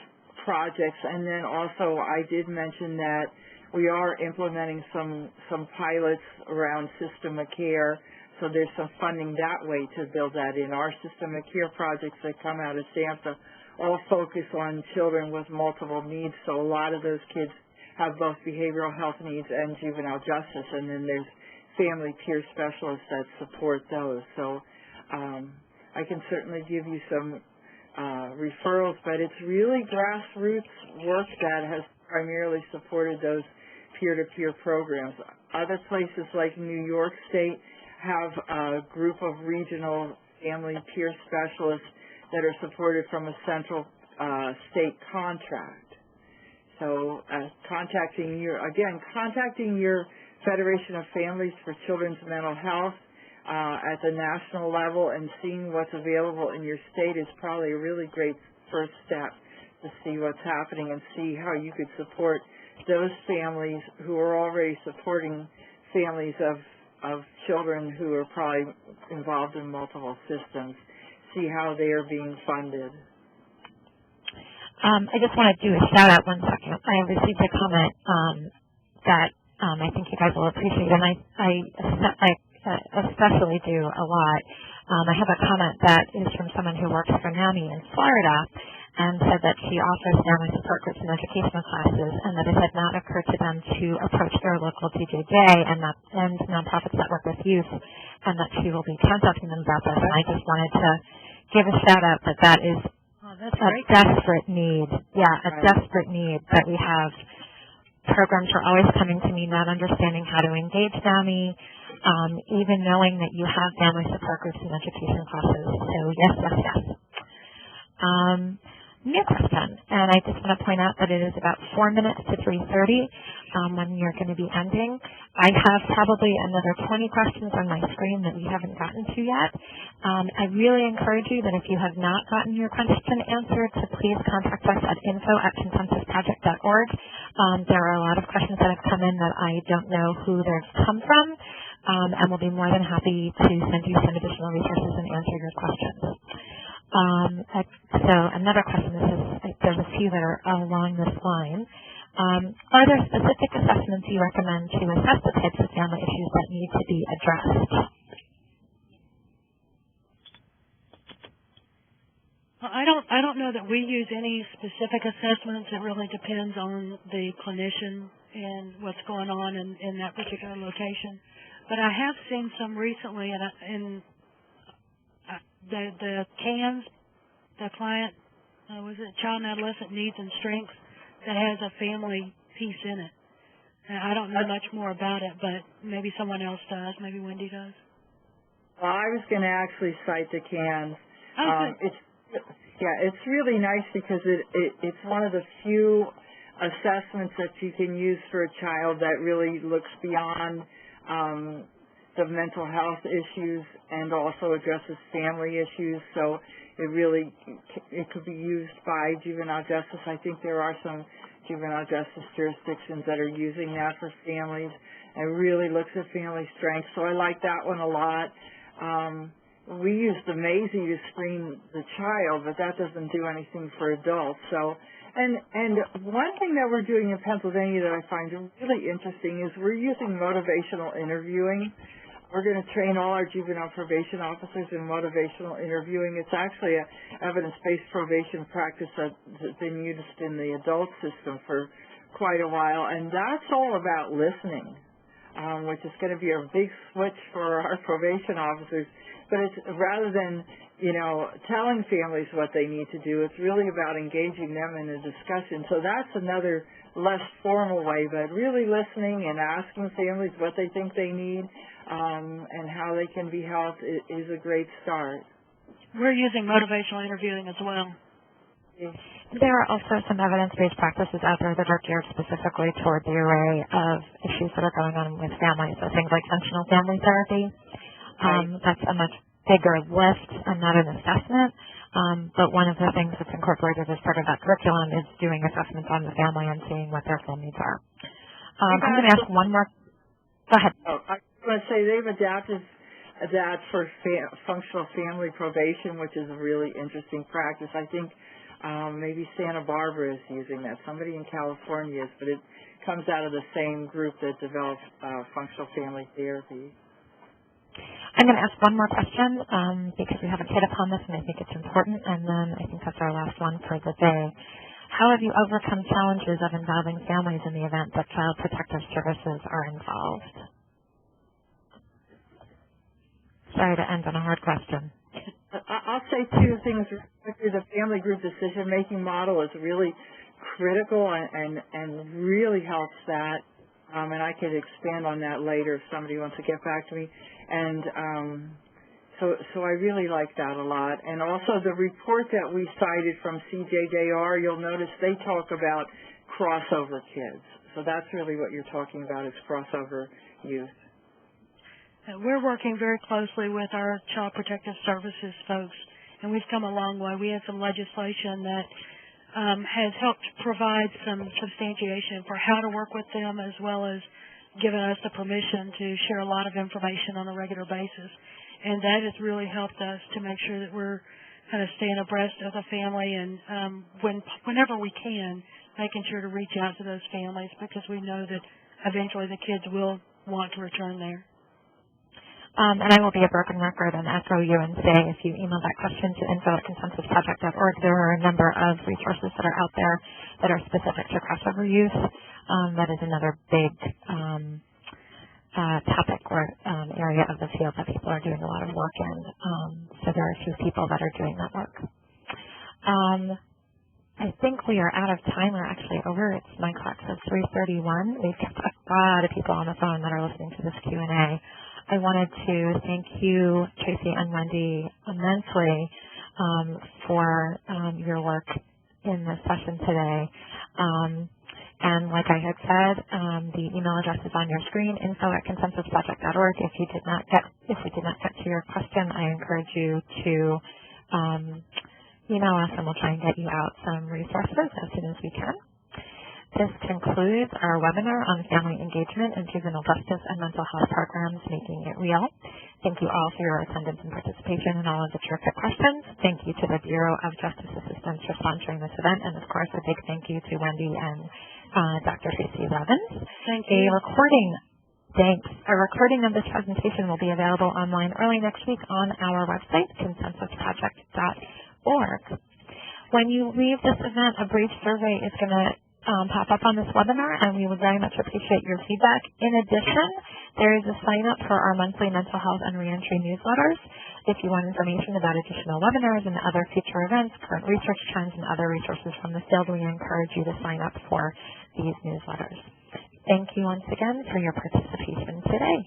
projects. And then also I did mention that we are implementing some pilots around system of care, so there's some funding that way to build that in. Our system of care projects that come out of SAMHSA all focus on children with multiple needs, so a lot of those kids have both behavioral health needs and juvenile justice, and then there's family peer specialists that support those. So I can certainly give you some referrals, but it's really grassroots work that has primarily supported those peer-to-peer programs. Other places like New York State have a group of regional family peer specialists that are supported from a central state contract. So contacting your Federation of Families for Children's Mental Health at the national level and seeing what's available in your state is probably a really great first step to see what's happening and see how you could support those families who are already supporting families of children who are probably involved in multiple systems, see how they are being funded. I just want to do a shout out 1 second. I received a comment that I think you guys will appreciate, and I especially do a lot. I have a comment that is from someone who works for NAMI in Florida and said that she offers family support groups and educational classes, and that it had not occurred to them to approach their local DJJ and nonprofits that work with youth, and that she will be contacting them about this. And I just wanted to give a shout out that is a desperate need. Yeah, a desperate need that we have. Programs are always coming to me not understanding how to engage NAMI, even knowing that you have family support groups and education classes. So yes. New question, and I just want to point out that it is about 4 minutes to 3:30 when you're going to be ending. I have probably another 20 questions on my screen that we haven't gotten to yet. I really encourage you that if you have not gotten your question answered, to please contact us at info@consensusproject.org. There are a lot of questions that have come in that I don't know who they've come from, and we'll be more than happy to send you some additional resources and answer your questions. So another question, there's a few that are along this line. Are there specific assessments you recommend to assess the types of family issues that need to be addressed? Well, I don't know that we use any specific assessments. It really depends on the clinician and what's going on in that particular location. But I have seen some recently, and the CANS, the client, was it Child and Adolescent Needs and Strengths, that has a family piece in it. And I don't know much more about it, but maybe someone else does. Maybe Wendy does. Well, I was going to actually cite the CANS. Okay. It's really nice because it's one of the few assessments that you can use for a child that really looks beyond the mental health issues and also addresses family issues. So it could be used by juvenile justice. I think there are some juvenile justice jurisdictions that are using that for families and really looks at family strengths. So I like that one a lot. We use the Maisie to screen the child, but that doesn't do anything for adults. So, and one thing that we're doing in Pennsylvania that I find really interesting is we're using motivational interviewing. We're going to train all our juvenile probation officers in motivational interviewing. It's actually an evidence-based probation practice that's been used in the adult system for quite a while, and that's all about listening, which is going to be a big switch for our probation officers. But it's rather than, telling families what they need to do, it's really about engaging them in a discussion. So that's another less formal way, but really listening and asking families what they think they need and how they can be helped is a great start. We're using motivational interviewing as well. There are also some evidence-based practices out there that are geared specifically toward the array of issues that are going on with families, so things like functional family therapy. That's a much bigger lift and not an assessment, but one of the things that's incorporated as part of that curriculum is doing assessments on the family and seeing what their full needs are. I'm going to ask one more. Go ahead. I was going to say they've adapted that for functional family probation, which is a really interesting practice. I think maybe Santa Barbara is using that. Somebody in California is, but it comes out of the same group that develops functional family therapy. I'm going to ask one more question because we haven't hit upon this, and I think it's important, and then I think that's our last one for the day. How have you overcome challenges of involving families in the event that Child Protective Services are involved? Sorry to end on a hard question. I'll say two things. The family group decision-making model is really critical and really helps that. And I could expand on that later if somebody wants to get back to me. And so I really like that a lot. And also the report that we cited from CJJR, you'll notice they talk about crossover kids. So that's really what you're talking about is crossover youth. We're working very closely with our Child Protective Services folks, and we've come a long way. We have some legislation that has helped provide some substantiation for how to work with them, as well as given us the permission to share a lot of information on a regular basis. And that has really helped us to make sure that we're kind of staying abreast of the family and whenever we can, making sure to reach out to those families, because we know that eventually the kids will want to return there. And I will be a broken record and echo you and say if you email that question to info@consensusproject.org, there are a number of resources that are out there that are specific to crossover youth. That is another big topic or area of the field that people are doing a lot of work in. So there are a few people that are doing that work. I think we are out of time. We're actually over. It's my clock says 3:31. We've got a lot of people on the phone that are listening to this Q&A. I wanted to thank you, Tracy and Wendy, immensely for your work in this session today. And like I had said, the email address is on your screen, info@consensusproject.org. If we did not get to your question, I encourage you to email us, and we'll try and get you out some resources as soon as we can. This concludes our webinar on family engagement in juvenile justice and mental health programs, Making It Real. Thank you all for your attendance and participation and all of the terrific questions. Thank you to the Bureau of Justice Assistance for sponsoring this event, and of course a big thank you to Wendy and Dr. Tracy Robbins. Thank you. A recording of this presentation will be available online early next week on our website, consensusproject.org. When you leave this event, a brief survey is going to pop up on this webinar, and we would very much appreciate your feedback. In addition, there is a sign-up for our monthly mental health and reentry newsletters. If you want information about additional webinars and other future events, current research trends, and other resources from the field, we encourage you to sign up for these newsletters. Thank you once again for your participation today.